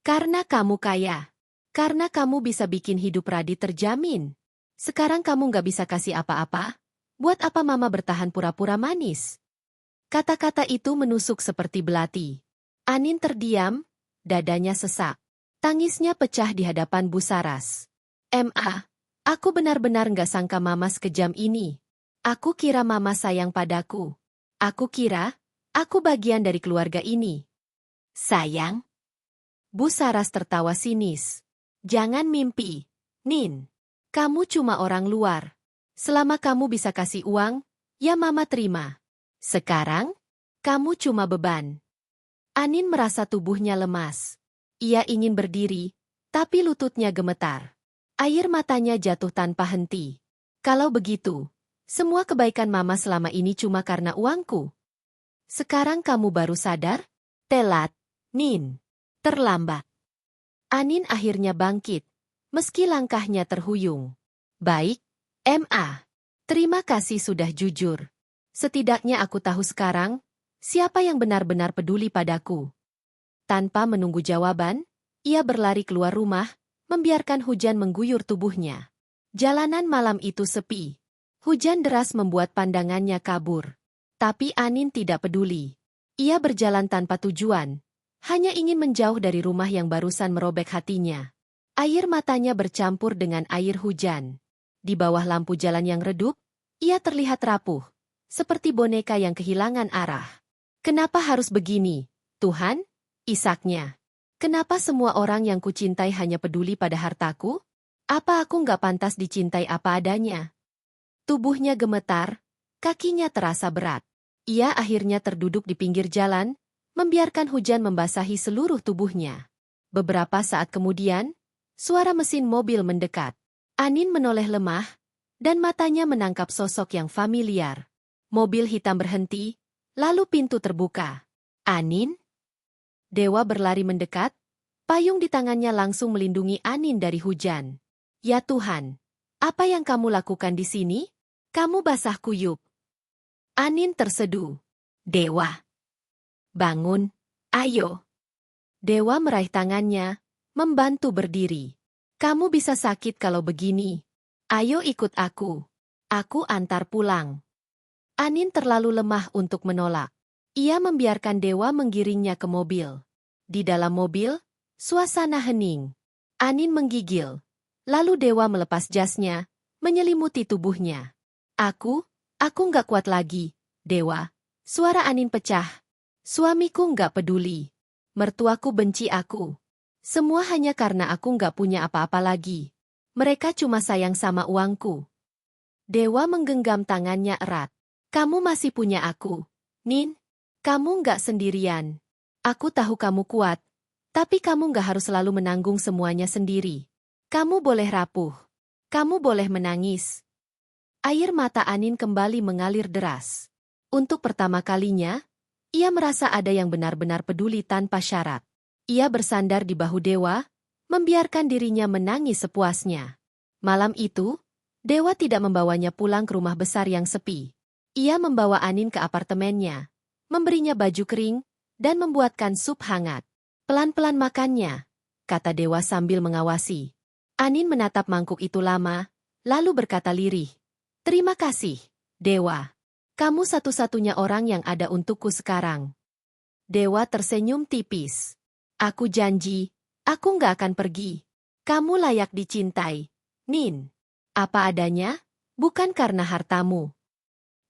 Karena kamu kaya. Karena kamu bisa bikin hidup Radit terjamin. Sekarang kamu nggak bisa kasih apa-apa? Buat apa Mama bertahan pura-pura manis? Kata-kata itu menusuk seperti belati. Anin terdiam, dadanya sesak. Tangisnya pecah di hadapan Bu Saras. Ma, aku benar-benar nggak sangka Mama sekejam ini. Aku kira Mama sayang padaku. Aku kira, aku bagian dari keluarga ini. Sayang? Bu Saras tertawa sinis. Jangan mimpi, Nin. Kamu cuma orang luar. Selama kamu bisa kasih uang, Ya Mama terima. Sekarang, kamu cuma beban. Anin merasa tubuhnya lemas. Ia ingin berdiri, tapi lututnya gemetar. Air matanya jatuh tanpa henti. Kalau begitu, semua kebaikan Mama selama ini cuma karena uangku. Sekarang kamu baru sadar? Telat, Nin. Terlambat. Anin akhirnya bangkit, meski langkahnya terhuyung. Baik, Ma. Terima kasih sudah jujur. Setidaknya aku tahu sekarang, siapa yang benar-benar peduli padaku. Tanpa menunggu jawaban, ia berlari keluar rumah, membiarkan hujan mengguyur tubuhnya. Jalanan malam itu sepi. Hujan deras membuat pandangannya kabur. Tapi Anin tidak peduli. Ia berjalan tanpa tujuan, hanya ingin menjauh dari rumah yang barusan merobek hatinya. Air matanya bercampur dengan air hujan. Di bawah lampu jalan yang redup, ia terlihat rapuh, seperti boneka yang kehilangan arah. Kenapa harus begini, Tuhan? Isaknya. Kenapa semua orang yang kucintai hanya peduli pada hartaku? Apa aku nggak pantas dicintai apa adanya? Tubuhnya gemetar, kakinya terasa berat. Ia akhirnya terduduk di pinggir jalan, membiarkan hujan membasahi seluruh tubuhnya. Beberapa saat kemudian, suara mesin mobil mendekat. Anin menoleh lemah, dan matanya menangkap sosok yang familiar. Mobil hitam berhenti, lalu pintu terbuka. Anin? Dewa berlari mendekat, payung di tangannya langsung melindungi Anin dari hujan. Ya Tuhan, apa yang kamu lakukan di sini? Kamu basah kuyup. Anin terseduh. Dewa. Bangun, ayo. Dewa meraih tangannya, membantu berdiri. Kamu bisa sakit kalau begini. Ayo ikut aku. Aku antar pulang. Anin terlalu lemah untuk menolak. Ia membiarkan Dewa menggiringnya ke mobil. Di dalam mobil, suasana hening. Anin menggigil. Lalu Dewa melepas jasnya, menyelimuti tubuhnya. Aku nggak kuat lagi, Dewa. Suara Anin pecah. Suamiku nggak peduli. Mertuaku benci aku. Semua hanya karena aku nggak punya apa-apa lagi. Mereka cuma sayang sama uangku. Dewa menggenggam tangannya erat. Kamu masih punya aku, Nin. Kamu nggak sendirian. Aku tahu kamu kuat, tapi kamu nggak harus selalu menanggung semuanya sendiri. Kamu boleh rapuh. Kamu boleh menangis. Air mata Anin kembali mengalir deras. Untuk pertama kalinya, ia merasa ada yang benar-benar peduli tanpa syarat. Ia bersandar di bahu Dewa, membiarkan dirinya menangis sepuasnya. Malam itu, Dewa tidak membawanya pulang ke rumah besar yang sepi. Ia membawa Anin ke apartemennya, memberinya baju kering, dan membuatkan sup hangat. Pelan-pelan makannya, kata Dewa sambil mengawasi. Anin menatap mangkuk itu lama, lalu berkata lirih. Terima kasih, Dewa. Kamu satu-satunya orang yang ada untukku sekarang. Dewa tersenyum tipis. Aku janji, aku nggak akan pergi. Kamu layak dicintai, Nin. Apa adanya, bukan karena hartamu.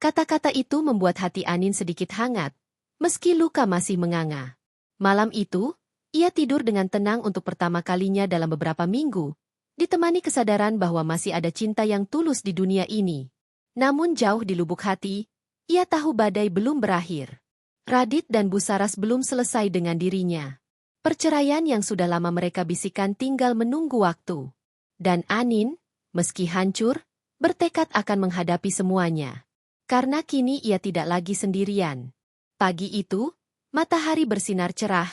Kata-kata itu membuat hati Anin sedikit hangat, meski luka masih menganga. Malam itu, ia tidur dengan tenang untuk pertama kalinya dalam beberapa minggu, ditemani kesadaran bahwa masih ada cinta yang tulus di dunia ini. Namun jauh di lubuk hati, ia tahu badai belum berakhir. Radit dan Bu Saras belum selesai dengan dirinya. Perceraian yang sudah lama mereka bisikan tinggal menunggu waktu. Dan Anin, meski hancur, bertekad akan menghadapi semuanya. Karena kini ia tidak lagi sendirian. Pagi itu, matahari bersinar cerah,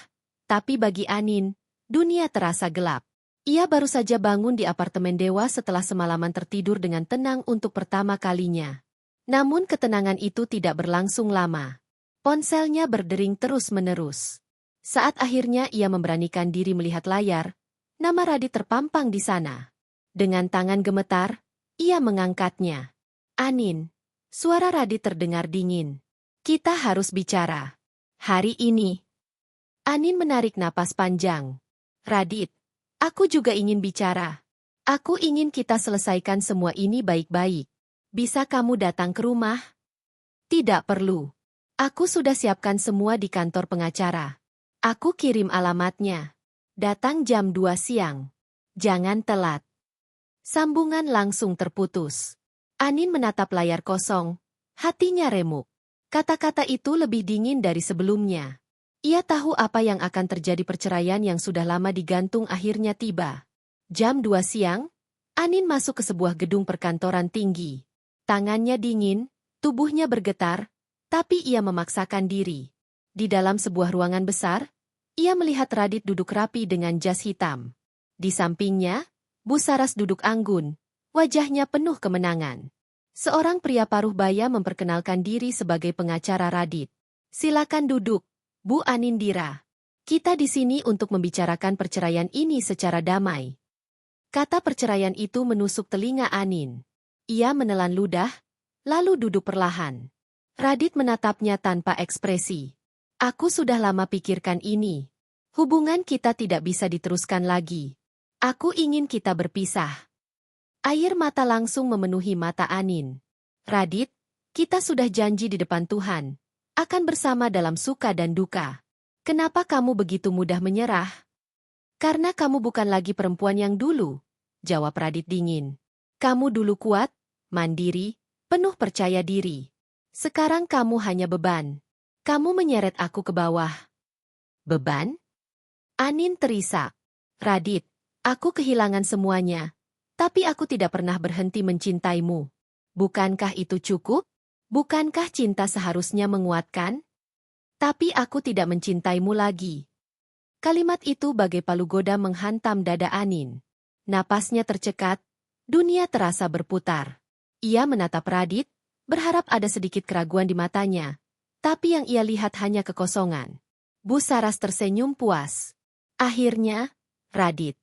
tapi bagi Anin, dunia terasa gelap. Ia baru saja bangun di apartemen Dewa setelah semalaman tertidur dengan tenang untuk pertama kalinya. Namun ketenangan itu tidak berlangsung lama. Ponselnya berdering terus-menerus. Saat akhirnya ia memberanikan diri melihat layar, nama Radit terpampang di sana. Dengan tangan gemetar, ia mengangkatnya. Anin, suara Radit terdengar dingin. Kita harus bicara. Hari ini. Anin menarik napas panjang. Radit, aku juga ingin bicara. Aku ingin kita selesaikan semua ini baik-baik. Bisa kamu datang ke rumah? Tidak perlu. Aku sudah siapkan semua di kantor pengacara. Aku kirim alamatnya. Datang jam 2 siang. Jangan telat. Sambungan langsung terputus. Anin menatap layar kosong, Hatinya remuk. Kata-kata itu lebih dingin dari sebelumnya. Ia tahu apa yang akan terjadi. Perceraian yang sudah lama digantung akhirnya tiba. Jam 2 siang, Anin masuk ke sebuah gedung perkantoran tinggi. Tangannya dingin, tubuhnya bergetar, tapi ia memaksakan diri. Di dalam sebuah ruangan besar, ia melihat Radit duduk rapi dengan jas hitam. Di sampingnya, Bu Saras duduk anggun, wajahnya penuh kemenangan. Seorang pria paruh baya memperkenalkan diri sebagai pengacara Radit. Silakan duduk, Bu Anindira. Kita di sini untuk membicarakan perceraian ini secara damai. Kata perceraian itu menusuk telinga Anin. Ia menelan ludah, lalu duduk perlahan. Radit menatapnya tanpa ekspresi. Aku sudah lama pikirkan ini. Hubungan kita tidak bisa diteruskan lagi. Aku ingin kita berpisah. Air mata langsung memenuhi mata Anin. Radit, kita sudah janji di depan Tuhan. Akan bersama dalam suka dan duka. Kenapa kamu begitu mudah menyerah? Karena kamu bukan lagi perempuan yang dulu, jawab Radit dingin. Kamu dulu kuat, mandiri, penuh percaya diri. Sekarang kamu hanya beban. Kamu menyeret aku ke bawah. Beban? Anin terisak. Radit, aku kehilangan semuanya. Tapi aku tidak pernah berhenti mencintaimu. Bukankah itu cukup? Bukankah cinta seharusnya menguatkan? Tapi aku tidak mencintaimu lagi. Kalimat itu bagai palu goda menghantam dada Anin. Napasnya tercekat, dunia terasa berputar. Ia menatap Radit, berharap ada sedikit keraguan di matanya. Tapi yang ia lihat hanya kekosongan. Bu Saras tersenyum puas. Akhirnya, Radit,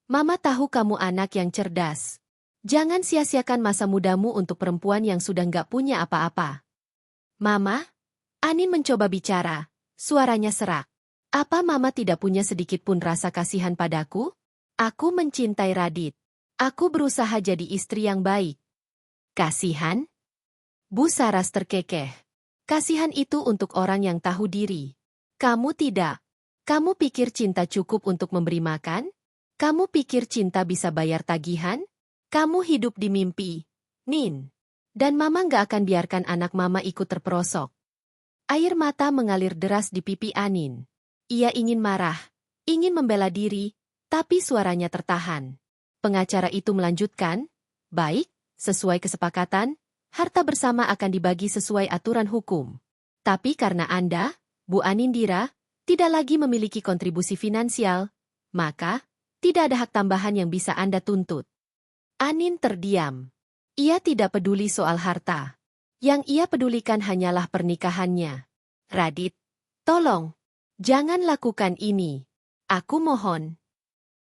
Mama tahu kamu anak yang cerdas. Jangan sia-siakan masa mudamu untuk perempuan yang sudah nggak punya apa-apa. Mama? Anin mencoba bicara, suaranya serak. Apa Mama tidak punya sedikit pun rasa kasihan padaku? Aku mencintai Radit. Aku berusaha jadi istri yang baik. Kasihan? Bu Saras terkekeh. Kasihan itu untuk orang yang tahu diri. Kamu tidak. Kamu pikir cinta cukup untuk memberi makan? Kamu pikir cinta bisa bayar tagihan? Kamu hidup di mimpi, Nin. Dan Mama nggak akan biarkan anak Mama ikut terperosok. Air mata mengalir deras di pipi Anin. Ia ingin marah, ingin membela diri, tapi suaranya tertahan. Pengacara itu melanjutkan, baik, sesuai kesepakatan, harta bersama akan dibagi sesuai aturan hukum. Tapi karena Anda, Bu Anindira, tidak lagi memiliki kontribusi finansial, maka tidak ada hak tambahan yang bisa Anda tuntut. Anin terdiam. Ia tidak peduli soal harta. Yang ia pedulikan hanyalah pernikahannya. Radit, tolong, jangan lakukan ini. Aku mohon.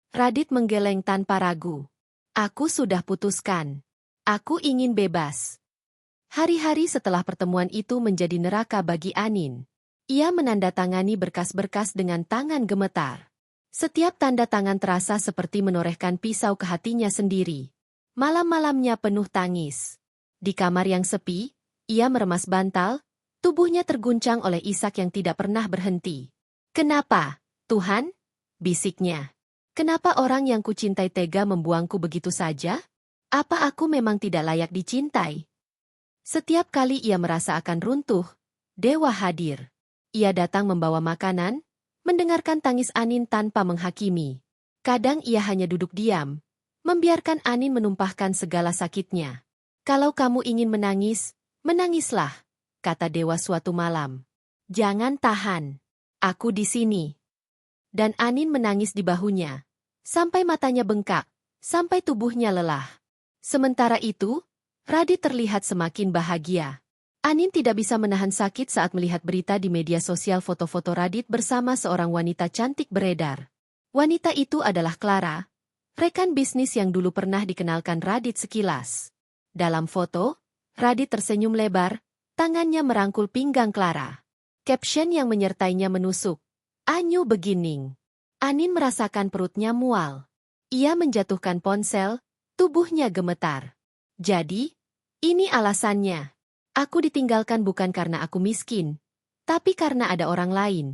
Radit menggeleng tanpa ragu. Aku sudah putuskan. Aku ingin bebas. Hari-hari setelah pertemuan itu menjadi neraka bagi Anin. Ia menandatangani berkas-berkas dengan tangan gemetar. Setiap tanda tangan terasa seperti menorehkan pisau ke hatinya sendiri. Malam-malamnya penuh tangis. Di kamar yang sepi, ia meremas bantal, tubuhnya terguncang oleh isak yang tidak pernah berhenti. Kenapa, Tuhan? Bisiknya. Kenapa orang yang kucintai tega membuangku begitu saja? Apa aku memang tidak layak dicintai? Setiap kali ia merasa akan runtuh, dewa hadir. Ia datang membawa makanan, mendengarkan tangis Anin tanpa menghakimi. Kadang ia hanya duduk diam, membiarkan Anin menumpahkan segala sakitnya. Kalau kamu ingin menangis, menangislah, kata dewa suatu malam. Jangan tahan. Aku di sini. Dan Anin menangis di bahunya, sampai matanya bengkak, sampai tubuhnya lelah. Sementara itu, Radit terlihat semakin bahagia. Anin tidak bisa menahan sakit saat melihat berita di media sosial foto-foto Radit bersama seorang wanita cantik beredar. Wanita itu adalah Clara, rekan bisnis yang dulu pernah dikenalkan Radit sekilas. Dalam foto, Radit tersenyum lebar, tangannya merangkul pinggang Clara. Caption yang menyertainya menusuk. Anyu begining. Anin merasakan perutnya mual. Ia menjatuhkan ponsel, tubuhnya gemetar. Jadi, ini alasannya. Aku ditinggalkan bukan karena aku miskin, tapi karena ada orang lain.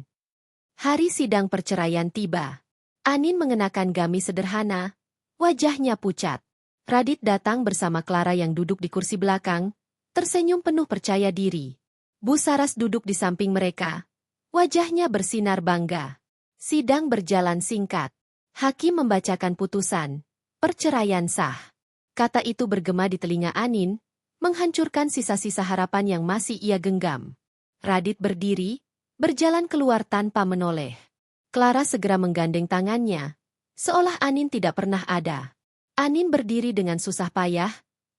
Hari sidang perceraian tiba. Anin mengenakan gamis sederhana, wajahnya pucat. Radit datang bersama Clara yang duduk di kursi belakang, tersenyum penuh percaya diri. Bu Saras duduk di samping mereka. Wajahnya bersinar bangga. Sidang berjalan singkat. Hakim membacakan putusan. Perceraian sah. Kata itu bergema di telinga Anin, menghancurkan sisa-sisa harapan yang masih ia genggam. Radit berdiri, berjalan keluar tanpa menoleh. Clara segera menggandeng tangannya, seolah Anin tidak pernah ada. Anin berdiri dengan susah payah,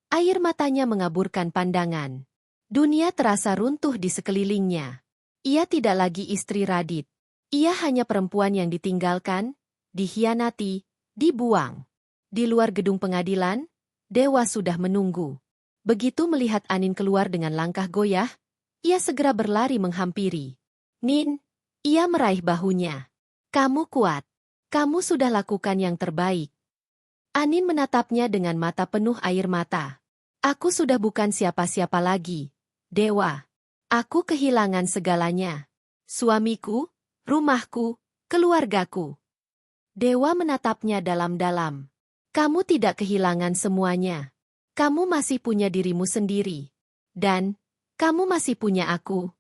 air matanya mengaburkan pandangan. Dunia terasa runtuh di sekelilingnya. Ia tidak lagi istri Radit. Ia hanya perempuan yang ditinggalkan, dikhianati, dibuang. Di luar gedung pengadilan, Dewa sudah menunggu. Begitu melihat Anin keluar dengan langkah goyah, ia segera berlari menghampiri. Nin, ia meraih bahunya. Kamu kuat. Kamu sudah lakukan yang terbaik. Anin menatapnya dengan mata penuh air mata. Aku sudah bukan siapa-siapa lagi. Dewa. Aku kehilangan segalanya. Suamiku, rumahku, keluargaku. Dewa menatapnya dalam-dalam. Kamu tidak kehilangan semuanya. Kamu masih punya dirimu sendiri. Dan, kamu masih punya aku.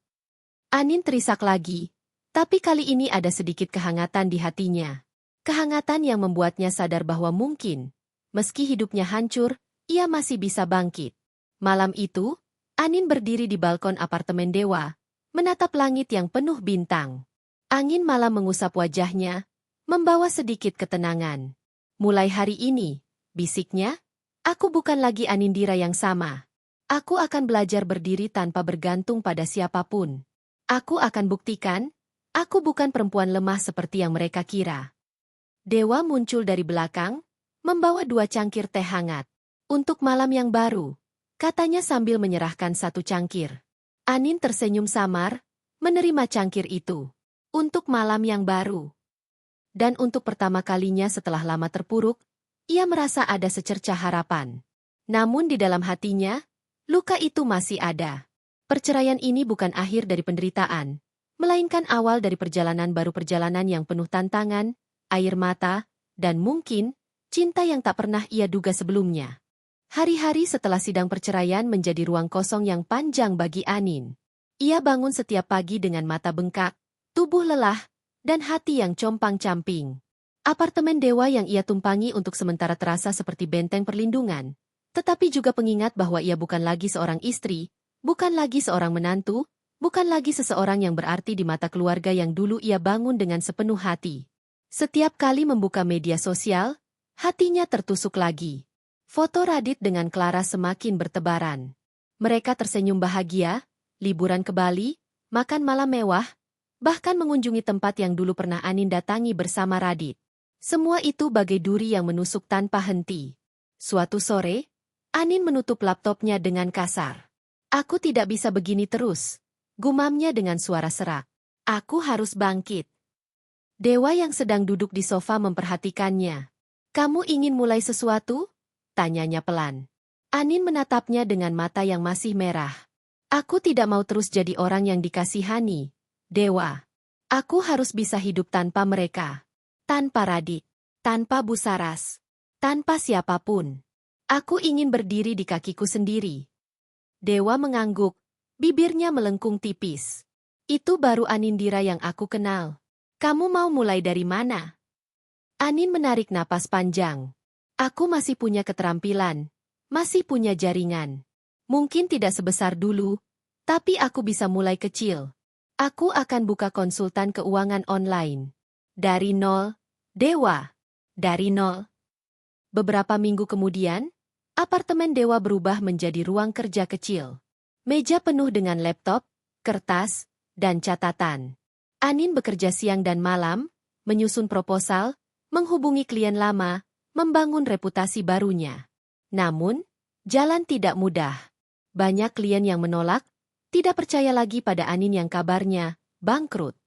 Anin terisak lagi, tapi kali ini ada sedikit kehangatan di hatinya. Kehangatan yang membuatnya sadar bahwa mungkin, meski hidupnya hancur, ia masih bisa bangkit. Malam itu, Anin berdiri di balkon apartemen Dewa, menatap langit yang penuh bintang. Angin malam mengusap wajahnya, membawa sedikit ketenangan. Mulai hari ini, bisiknya, aku bukan lagi Anindira yang sama. Aku akan belajar berdiri tanpa bergantung pada siapapun. Aku akan buktikan, aku bukan perempuan lemah seperti yang mereka kira. Dewa muncul dari belakang, membawa 2 cangkir teh hangat. Untuk malam yang baru, katanya sambil menyerahkan 1 cangkir. Anin tersenyum samar, menerima cangkir itu. Untuk malam yang baru. Dan untuk pertama kalinya setelah lama terpuruk, ia merasa ada secercah harapan. Namun di dalam hatinya, luka itu masih ada. Perceraian ini bukan akhir dari penderitaan, melainkan awal dari perjalanan baru, perjalanan yang penuh tantangan, air mata, dan mungkin, cinta yang tak pernah ia duga sebelumnya. Hari-hari setelah sidang perceraian menjadi ruang kosong yang panjang bagi Anin. Ia bangun setiap pagi dengan mata bengkak, tubuh lelah, dan hati yang compang-camping. Apartemen Dewa yang ia tumpangi untuk sementara terasa seperti benteng perlindungan, tetapi juga pengingat bahwa ia bukan lagi seorang istri, bukan lagi seorang menantu, bukan lagi seseorang yang berarti di mata keluarga yang dulu ia bangun dengan sepenuh hati. Setiap kali membuka media sosial, hatinya tertusuk lagi. Foto Radit dengan Clara semakin bertebaran. Mereka tersenyum bahagia, liburan ke Bali, makan malam mewah, bahkan mengunjungi tempat yang dulu pernah Anin datangi bersama Radit. Semua itu bagai duri yang menusuk tanpa henti. Suatu sore, Anin menutup laptopnya dengan kasar. Aku tidak bisa begini terus, gumamnya dengan suara serak. Aku harus bangkit. Dewa yang sedang duduk di sofa memperhatikannya. Kamu ingin mulai sesuatu? Tanyanya pelan. Anin menatapnya dengan mata yang masih merah. Aku tidak mau terus jadi orang yang dikasihani, Dewa. Aku harus bisa hidup tanpa mereka. Tanpa Radit. Tanpa Bu Saras. Tanpa siapapun. Aku ingin berdiri di kakiku sendiri. Dewa mengangguk, bibirnya melengkung tipis. Itu baru Anindira yang aku kenal. Kamu mau mulai dari mana? Anin menarik napas panjang. Aku masih punya keterampilan, masih punya jaringan. Mungkin tidak sebesar dulu, tapi aku bisa mulai kecil. Aku akan buka konsultan keuangan online. Dari nol, Dewa. Dari nol. Beberapa minggu kemudian, apartemen Dewa berubah menjadi ruang kerja kecil. Meja penuh dengan laptop, kertas, dan catatan. Anin bekerja siang dan malam, menyusun proposal, menghubungi klien lama, membangun reputasi barunya. Namun, jalan tidak mudah. Banyak klien yang menolak, tidak percaya lagi pada Anin yang kabarnya bangkrut.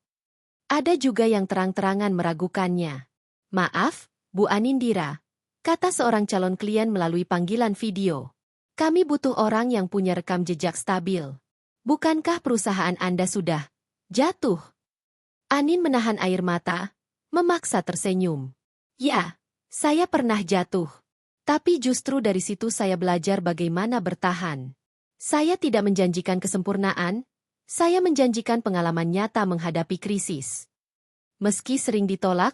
Ada juga yang terang-terangan meragukannya. Maaf, Bu Anindira, kata seorang calon klien melalui panggilan video. Kami butuh orang yang punya rekam jejak stabil. Bukankah perusahaan Anda sudah jatuh? Anin menahan air mata, memaksa tersenyum. Ya. Saya pernah jatuh. Tapi justru dari situ saya belajar bagaimana bertahan. Saya tidak menjanjikan kesempurnaan, saya menjanjikan pengalaman nyata menghadapi krisis. Meski sering ditolak,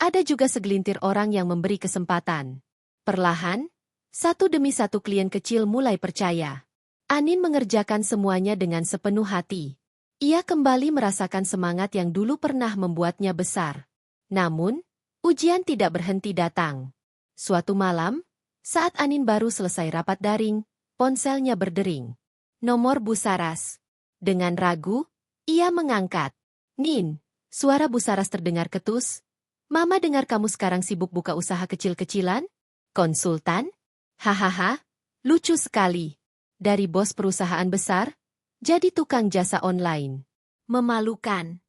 ada juga segelintir orang yang memberi kesempatan. Perlahan, satu demi satu klien kecil mulai percaya. Anin mengerjakan semuanya dengan sepenuh hati. Ia kembali merasakan semangat yang dulu pernah membuatnya besar. Namun, ujian tidak berhenti datang. Suatu malam, saat Anin baru selesai rapat daring, ponselnya berdering. Nomor Bu Saras. Dengan ragu, ia mengangkat. "Nin," suara Bu Saras terdengar ketus. "Mama dengar kamu sekarang sibuk buka usaha kecil-kecilan? Konsultan? Hahaha, lucu sekali. Dari bos perusahaan besar, jadi tukang jasa online. Memalukan."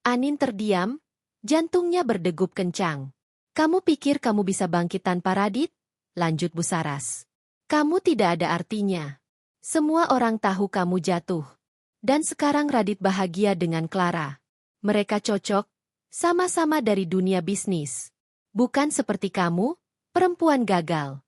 Anin terdiam, jantungnya berdegup kencang. "Kamu pikir kamu bisa bangkit tanpa Radit?" lanjut Bu Saras. "Kamu tidak ada artinya. Semua orang tahu kamu jatuh. Dan sekarang Radit bahagia dengan Clara. Mereka cocok, sama-sama dari dunia bisnis. Bukan seperti kamu, perempuan gagal."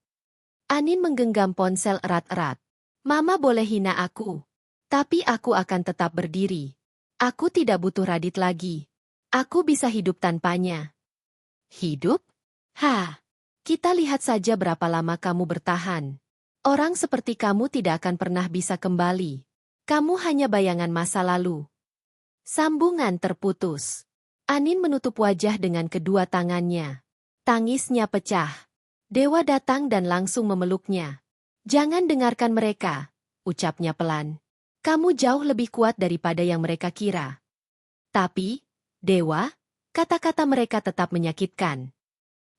Anin menggenggam ponsel erat-erat. "Mama boleh hina aku. Tapi aku akan tetap berdiri. Aku tidak butuh Radit lagi. Aku bisa hidup tanpanya." "Hidup? Kita lihat saja berapa lama kamu bertahan. Orang seperti kamu tidak akan pernah bisa kembali. Kamu hanya bayangan masa lalu." Sambungan terputus. Anin menutup wajah dengan kedua tangannya. Tangisnya pecah. Dewa datang dan langsung memeluknya. "Jangan dengarkan mereka," ucapnya pelan. "Kamu jauh lebih kuat daripada yang mereka kira." "Tapi, Dewa, kata-kata mereka tetap menyakitkan."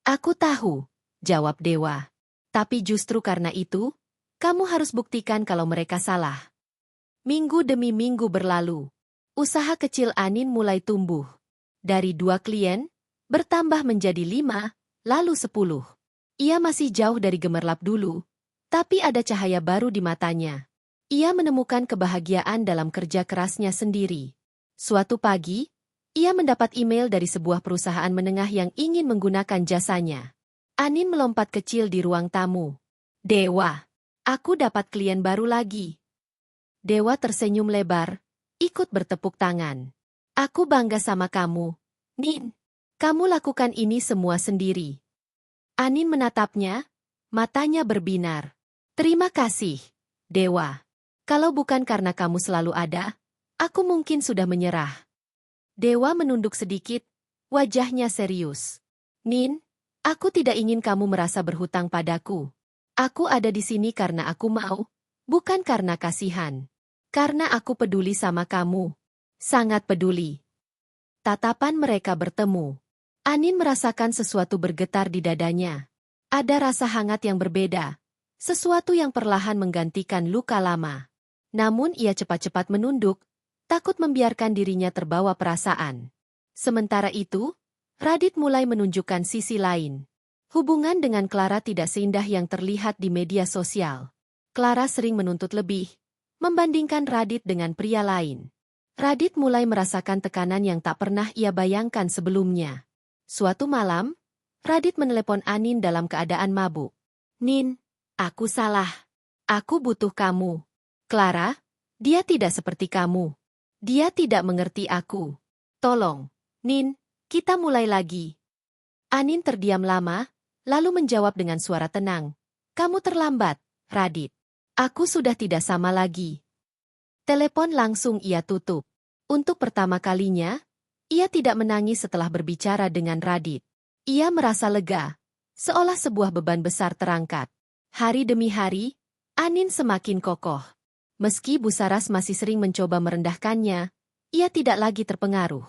"Aku tahu," jawab Dewa. "Tapi justru karena itu, kamu harus buktikan kalau mereka salah." Minggu demi minggu berlalu. Usaha kecil Anin mulai tumbuh. Dari 2 klien, bertambah menjadi 5, lalu 10. Ia masih jauh dari gemerlap dulu, tapi ada cahaya baru di matanya. Ia menemukan kebahagiaan dalam kerja kerasnya sendiri. Suatu pagi, ia mendapat email dari sebuah perusahaan menengah yang ingin menggunakan jasanya. Anin melompat kecil di ruang tamu. "Dewa, aku dapat klien baru lagi." Dewa tersenyum lebar, ikut bertepuk tangan. "Aku bangga sama kamu, Nin. Kamu lakukan ini semua sendiri." Anin menatapnya, matanya berbinar. "Terima kasih, Dewa. Kalau bukan karena kamu selalu ada, aku mungkin sudah menyerah." Dewa menunduk sedikit, wajahnya serius. "Nin, aku tidak ingin kamu merasa berhutang padaku. Aku ada di sini karena aku mau, bukan karena kasihan. Karena aku peduli sama kamu. Sangat peduli." Tatapan mereka bertemu. Anin merasakan sesuatu bergetar di dadanya. Ada rasa hangat yang berbeda. Sesuatu yang perlahan menggantikan luka lama. Namun ia cepat-cepat menunduk, takut membiarkan dirinya terbawa perasaan. Sementara itu, Radit mulai menunjukkan sisi lain. Hubungan dengan Clara tidak seindah yang terlihat di media sosial. Clara sering menuntut lebih, membandingkan Radit dengan pria lain. Radit mulai merasakan tekanan yang tak pernah ia bayangkan sebelumnya. Suatu malam, Radit menelepon Anin dalam keadaan mabuk. "Nin, aku salah. Aku butuh kamu. Clara, dia tidak seperti kamu. Dia tidak mengerti aku. Tolong, Nin, kita mulai lagi." Anin terdiam lama, lalu menjawab dengan suara tenang. "Kamu terlambat, Radit. Aku sudah tidak sama lagi." Telepon langsung ia tutup. Untuk pertama kalinya, ia tidak menangis setelah berbicara dengan Radit. Ia merasa lega, seolah sebuah beban besar terangkat. Hari demi hari, Anin semakin kokoh. Meski Bu Saras masih sering mencoba merendahkannya, ia tidak lagi terpengaruh.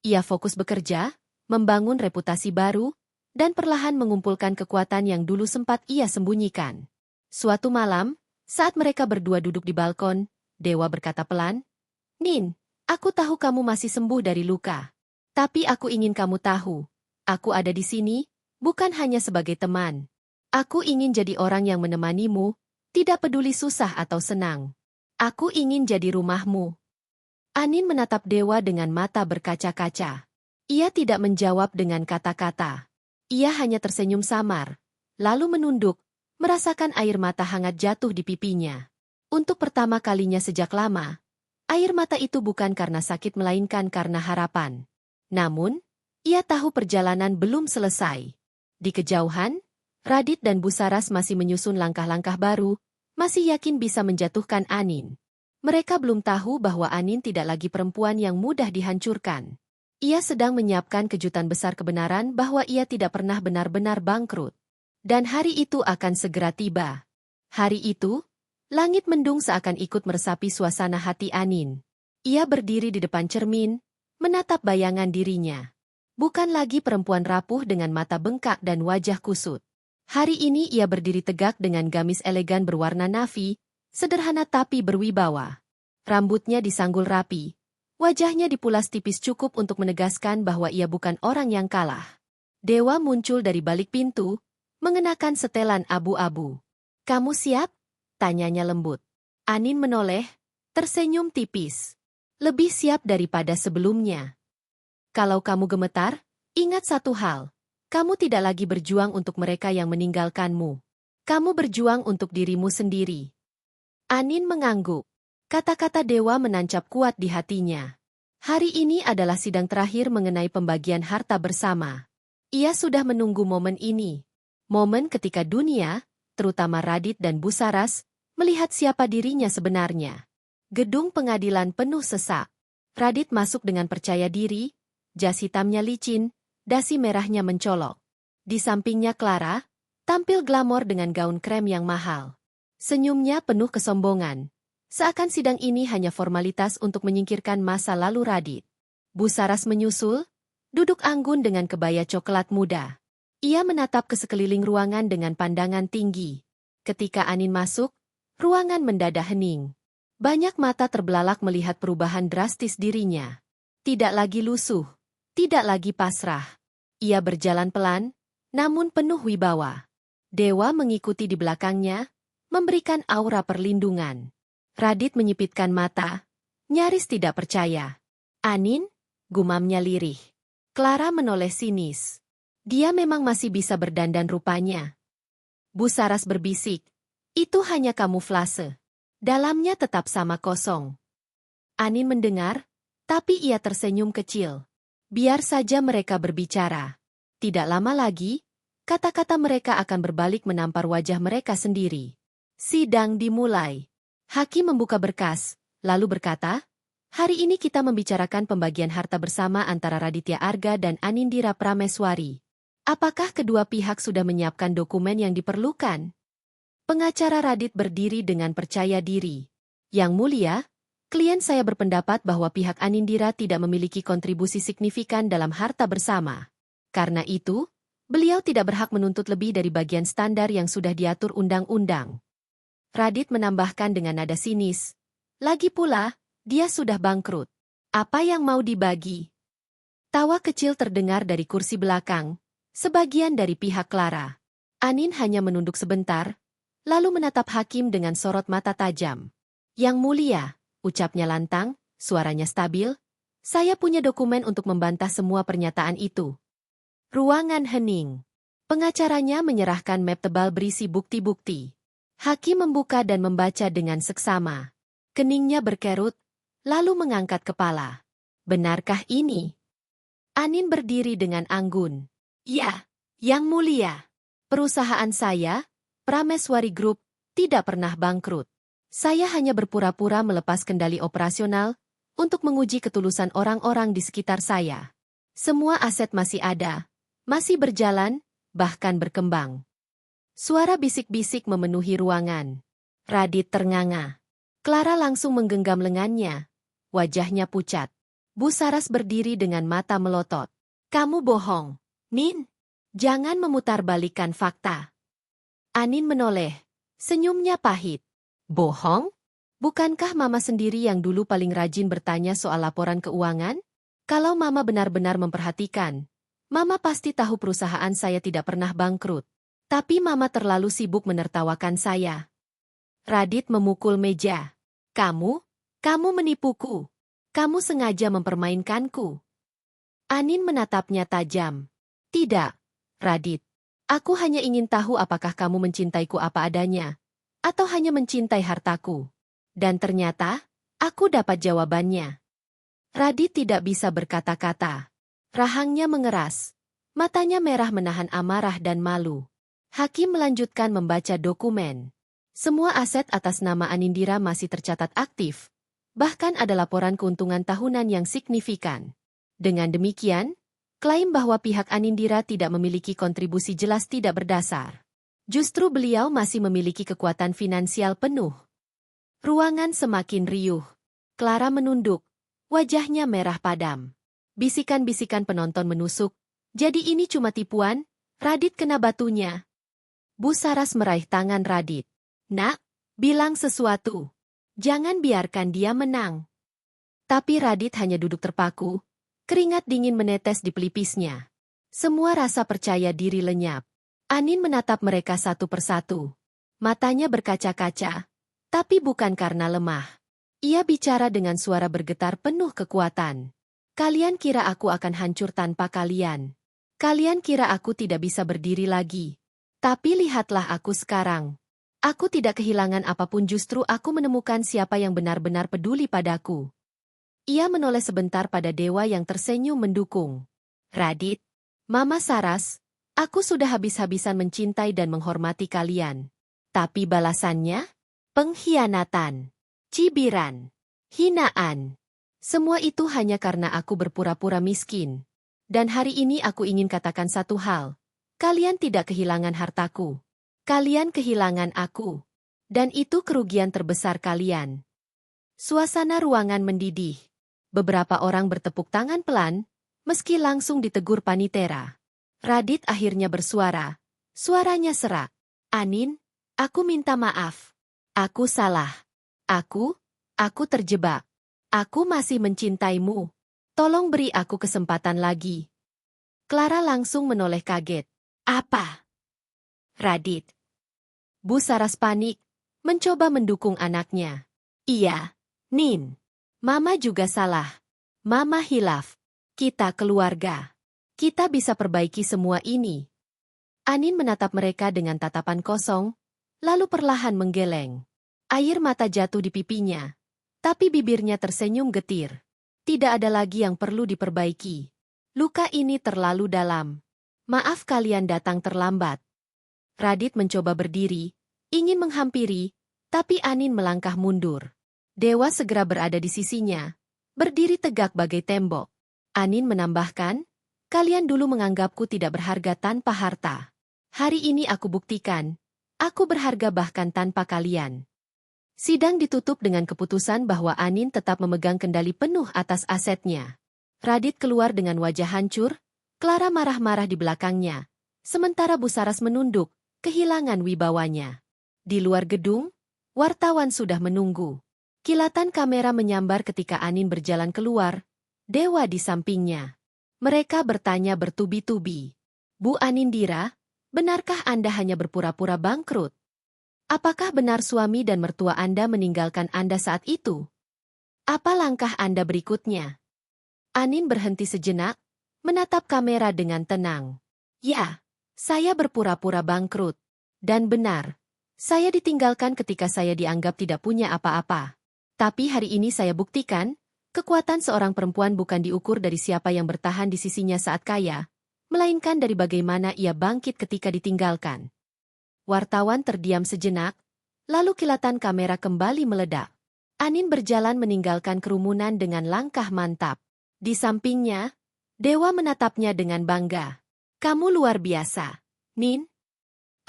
Ia fokus bekerja, membangun reputasi baru, dan perlahan mengumpulkan kekuatan yang dulu sempat ia sembunyikan. Suatu malam, saat mereka berdua duduk di balkon, Dewa berkata pelan, "Nin, aku tahu kamu masih sembuh dari luka. Tapi aku ingin kamu tahu, aku ada di sini, bukan hanya sebagai teman. Aku ingin jadi orang yang menemanimu, tidak peduli susah atau senang. Aku ingin jadi rumahmu." Anin menatap Dewa dengan mata berkaca-kaca. Ia tidak menjawab dengan kata-kata. Ia hanya tersenyum samar, lalu menunduk, merasakan air mata hangat jatuh di pipinya. Untuk pertama kalinya sejak lama, air mata itu bukan karena sakit melainkan karena harapan. Namun, ia tahu perjalanan belum selesai. Di kejauhan, Radit dan Busaras masih menyusun langkah-langkah baru, masih yakin bisa menjatuhkan Anin. Mereka belum tahu bahwa Anin tidak lagi perempuan yang mudah dihancurkan. Ia sedang menyiapkan kejutan besar kebenaran bahwa ia tidak pernah benar-benar bangkrut. Dan hari itu akan segera tiba. Hari itu, langit mendung seakan ikut meresapi suasana hati Anin. Ia berdiri di depan cermin, menatap bayangan dirinya. Bukan lagi perempuan rapuh dengan mata bengkak dan wajah kusut. Hari ini ia berdiri tegak dengan gamis elegan berwarna navy, sederhana tapi berwibawa. Rambutnya disanggul rapi. Wajahnya dipulas tipis cukup untuk menegaskan bahwa ia bukan orang yang kalah. Dewa muncul dari balik pintu, mengenakan setelan abu-abu. "Kamu siap?" tanyanya lembut. Anin menoleh, tersenyum tipis. "Lebih siap daripada sebelumnya. Kalau kamu gemetar, ingat satu hal. Kamu tidak lagi berjuang untuk mereka yang meninggalkanmu. Kamu berjuang untuk dirimu sendiri." Anin mengangguk. Kata-kata dewa menancap kuat di hatinya. Hari ini adalah sidang terakhir mengenai pembagian harta bersama. Ia sudah menunggu momen ini. Momen ketika dunia, terutama Radit dan Busaras, melihat siapa dirinya sebenarnya. Gedung pengadilan penuh sesak. Radit masuk dengan percaya diri, jas hitamnya licin, dasi merahnya mencolok. Di sampingnya Clara, tampil glamor dengan gaun krem yang mahal. Senyumnya penuh kesombongan. Seakan sidang ini hanya formalitas untuk menyingkirkan masa lalu Radit. Busaras menyusul, duduk anggun dengan kebaya coklat muda. Ia menatap ke sekeliling ruangan dengan pandangan tinggi. Ketika Anin masuk, ruangan mendadak hening. Banyak mata terbelalak melihat perubahan drastis dirinya. Tidak lagi lusuh, tidak lagi pasrah. Ia berjalan pelan, namun penuh wibawa. Dewa mengikuti di belakangnya, memberikan aura perlindungan. Radit menyipitkan mata, nyaris tidak percaya. "Anin?" gumamnya lirih. Clara menoleh sinis. Dia memang masih bisa berdandan rupanya. Busaras berbisik, "Itu hanya kamuflase." Dalamnya tetap sama kosong. Anin mendengar, tapi ia tersenyum kecil. Biar saja mereka berbicara. Tidak lama lagi, kata-kata mereka akan berbalik menampar wajah mereka sendiri. Sidang dimulai. Hakim membuka berkas, lalu berkata, "Hari ini kita membicarakan pembagian harta bersama antara Raditya Arga dan Anindira Prameswari. Apakah kedua pihak sudah menyiapkan dokumen yang diperlukan?" Pengacara Radit berdiri dengan percaya diri. "Yang mulia, klien saya berpendapat bahwa pihak Anindira tidak memiliki kontribusi signifikan dalam harta bersama. Karena itu, beliau tidak berhak menuntut lebih dari bagian standar yang sudah diatur undang-undang." Radit menambahkan dengan nada sinis, "Lagi pula, dia sudah bangkrut. Apa yang mau dibagi?" Tawa kecil terdengar dari kursi belakang, sebagian dari pihak Clara. Anin hanya menunduk sebentar, lalu menatap hakim dengan sorot mata tajam. "Yang mulia," ucapnya lantang, suaranya stabil, "saya punya dokumen untuk membantah semua pernyataan itu." Ruangan hening. Pengacaranya menyerahkan map tebal berisi bukti-bukti. Hakim membuka dan membaca dengan seksama. Keningnya berkerut, lalu mengangkat kepala. "Benarkah ini?" Anin berdiri dengan anggun. "Ya, Yang mulia. Perusahaan saya, Prameswari Group, tidak pernah bangkrut. Saya hanya berpura-pura melepas kendali operasional untuk menguji ketulusan orang-orang di sekitar saya. Semua aset masih ada, masih berjalan, bahkan berkembang." Suara bisik-bisik memenuhi ruangan. Radit ternganga. Clara langsung menggenggam lengannya. Wajahnya pucat. Busaras berdiri dengan mata melotot. "Kamu bohong, Nin. Jangan memutarbalikkan fakta." Anin menoleh. Senyumnya pahit. "Bohong? Bukankah Mama sendiri yang dulu paling rajin bertanya soal laporan keuangan? Kalau Mama benar-benar memperhatikan, Mama pasti tahu perusahaan saya tidak pernah bangkrut. Tapi Mama terlalu sibuk menertawakan saya." Radit memukul meja. Kamu menipuku. Kamu sengaja mempermainkanku." Anin menatapnya tajam. "Tidak, Radit. Aku hanya ingin tahu apakah kamu mencintaiku apa adanya, atau hanya mencintai hartaku." Dan ternyata, aku dapat jawabannya. Radit tidak bisa berkata-kata. Rahangnya mengeras. Matanya merah menahan amarah dan malu. Hakim melanjutkan membaca dokumen. Semua aset atas nama Anindira masih tercatat aktif. Bahkan ada laporan keuntungan tahunan yang signifikan. Dengan demikian, klaim bahwa pihak Anindira tidak memiliki kontribusi jelas tidak berdasar. Justru beliau masih memiliki kekuatan finansial penuh. Ruangan semakin riuh. Clara menunduk. Wajahnya merah padam. Bisikan-bisikan penonton menusuk. Jadi ini cuma tipuan? Radit kena batunya. Bu Saras meraih tangan Radit. Nak, bilang sesuatu. Jangan biarkan dia menang. Tapi Radit hanya duduk terpaku. Keringat dingin menetes di pelipisnya. Semua rasa percaya diri lenyap. Anin menatap mereka satu persatu. Matanya berkaca-kaca. Tapi bukan karena lemah. Ia bicara dengan suara bergetar penuh kekuatan. Kalian kira aku akan hancur tanpa kalian. Kalian kira aku tidak bisa berdiri lagi. Tapi lihatlah aku sekarang. Aku tidak kehilangan apapun, justru aku menemukan siapa yang benar-benar peduli padaku. Ia menoleh sebentar pada dewa yang tersenyum mendukung. Radit, Mama Saras, aku sudah habis-habisan mencintai dan menghormati kalian. Tapi balasannya? Pengkhianatan. Cibiran, hinaan. Semua itu hanya karena aku berpura-pura miskin. Dan hari ini aku ingin katakan satu hal. Kalian tidak kehilangan hartaku. Kalian kehilangan aku. Dan itu kerugian terbesar kalian. Suasana ruangan mendidih. Beberapa orang bertepuk tangan pelan, meski langsung ditegur Panitera. Radit akhirnya bersuara. Suaranya serak. Anin, aku minta maaf. Aku salah. Aku terjebak. Aku masih mencintaimu. Tolong beri aku kesempatan lagi. Clara langsung menoleh kaget. Apa? Radit. Bu Saras panik, mencoba mendukung anaknya. Iya, Nin. Mama juga salah. Mama hilaf. Kita keluarga. Kita bisa perbaiki semua ini. Anin menatap mereka dengan tatapan kosong, lalu perlahan menggeleng. Air mata jatuh di pipinya. Tapi bibirnya tersenyum getir. Tidak ada lagi yang perlu diperbaiki. Luka ini terlalu dalam. Maaf kalian datang terlambat. Radit mencoba berdiri, ingin menghampiri, tapi Anin melangkah mundur. Dewa segera berada di sisinya, berdiri tegak bagai tembok. Anin menambahkan, kalian dulu menganggapku tidak berharga tanpa harta. Hari ini aku buktikan, aku berharga bahkan tanpa kalian. Sidang ditutup dengan keputusan bahwa Anin tetap memegang kendali penuh atas asetnya. Radit keluar dengan wajah hancur, Clara marah-marah di belakangnya. Sementara Bu Saras menunduk, kehilangan wibawanya. Di luar gedung, wartawan sudah menunggu. Kilatan kamera menyambar ketika Anin berjalan keluar, dewa di sampingnya. Mereka bertanya bertubi-tubi. Bu Anindira, benarkah Anda hanya berpura-pura bangkrut? Apakah benar suami dan mertua Anda meninggalkan Anda saat itu? Apa langkah Anda berikutnya? Anin berhenti sejenak, menatap kamera dengan tenang. Ya, saya berpura-pura bangkrut. Dan benar, saya ditinggalkan ketika saya dianggap tidak punya apa-apa. Tapi hari ini saya buktikan, kekuatan seorang perempuan bukan diukur dari siapa yang bertahan di sisinya saat kaya, melainkan dari bagaimana ia bangkit ketika ditinggalkan. Wartawan terdiam sejenak, lalu kilatan kamera kembali meledak. Anin berjalan meninggalkan kerumunan dengan langkah mantap. Di sampingnya, dewa menatapnya dengan bangga. Kamu luar biasa, Nin.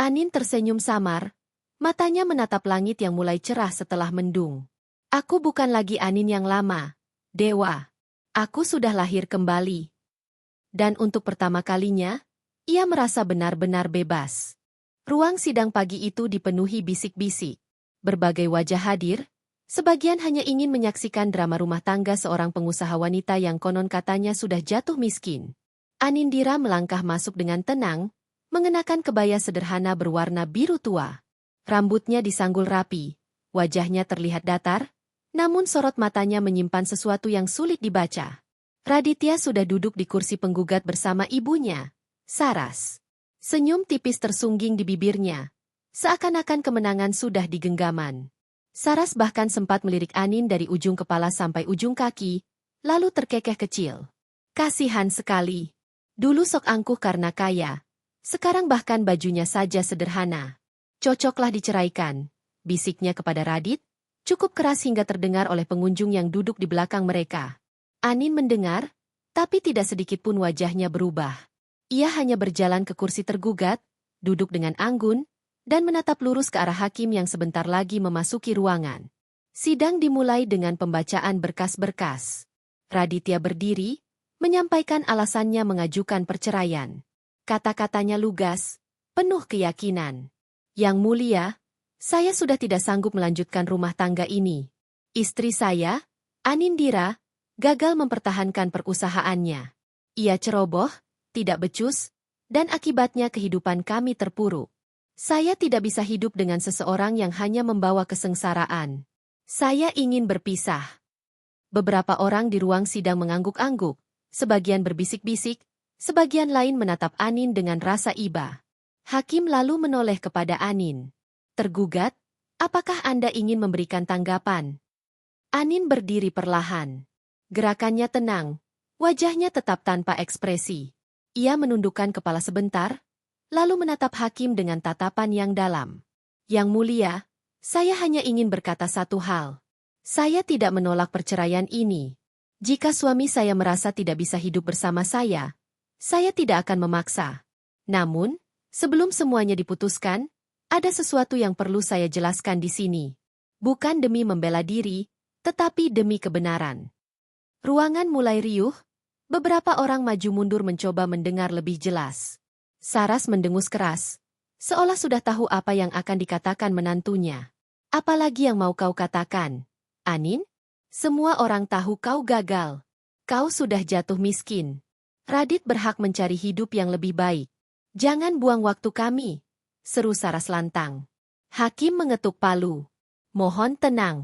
Anin tersenyum samar, matanya menatap langit yang mulai cerah setelah mendung. Aku bukan lagi Anin yang lama, dewa. Aku sudah lahir kembali. Dan untuk pertama kalinya, ia merasa benar-benar bebas. Ruang sidang pagi itu dipenuhi bisik-bisik. Berbagai wajah hadir, sebagian hanya ingin menyaksikan drama rumah tangga seorang pengusaha wanita yang konon katanya sudah jatuh miskin. Anindira melangkah masuk dengan tenang, mengenakan kebaya sederhana berwarna biru tua. Rambutnya disanggul rapi, wajahnya terlihat datar, namun sorot matanya menyimpan sesuatu yang sulit dibaca. Raditya sudah duduk di kursi penggugat bersama ibunya, Saras. Senyum tipis tersungging di bibirnya, seakan-akan kemenangan sudah di genggaman. Saras bahkan sempat melirik Anin dari ujung kepala sampai ujung kaki, lalu terkekeh kecil. Kasihan sekali. Dulu sok angkuh karena kaya. Sekarang bahkan bajunya saja sederhana. Cocoklah diceraikan, bisiknya kepada Radit, cukup keras hingga terdengar oleh pengunjung yang duduk di belakang mereka. Anin mendengar, tapi tidak sedikit pun wajahnya berubah. Ia hanya berjalan ke kursi tergugat, duduk dengan anggun, dan menatap lurus ke arah hakim yang sebentar lagi memasuki ruangan. Sidang dimulai dengan pembacaan berkas-berkas. Raditya berdiri, menyampaikan alasannya mengajukan perceraian. Kata-katanya lugas, penuh keyakinan. Yang mulia, saya sudah tidak sanggup melanjutkan rumah tangga ini. Istri saya, Anindira, gagal mempertahankan perusahaannya. Ia ceroboh, tidak becus, dan akibatnya kehidupan kami terpuruk. Saya tidak bisa hidup dengan seseorang yang hanya membawa kesengsaraan. Saya ingin berpisah. Beberapa orang di ruang sidang mengangguk-angguk, sebagian berbisik-bisik, sebagian lain menatap Anin dengan rasa iba. Hakim lalu menoleh kepada Anin. Tergugat, apakah Anda ingin memberikan tanggapan? Anin berdiri perlahan. Gerakannya tenang, wajahnya tetap tanpa ekspresi. Ia menundukkan kepala sebentar, lalu menatap hakim dengan tatapan yang dalam. Yang mulia, saya hanya ingin berkata satu hal. Saya tidak menolak perceraian ini. Jika suami saya merasa tidak bisa hidup bersama saya tidak akan memaksa. Namun, sebelum semuanya diputuskan, ada sesuatu yang perlu saya jelaskan di sini. Bukan demi membela diri, tetapi demi kebenaran. Ruangan mulai riuh, beberapa orang maju mundur mencoba mendengar lebih jelas. Saras mendengus keras, seolah sudah tahu apa yang akan dikatakan menantunya. Apalagi yang mau kau katakan, Anin? Semua orang tahu kau gagal. Kau sudah jatuh miskin. Radit berhak mencari hidup yang lebih baik. Jangan buang waktu kami, seru Saras lantang. Hakim mengetuk palu. Mohon tenang.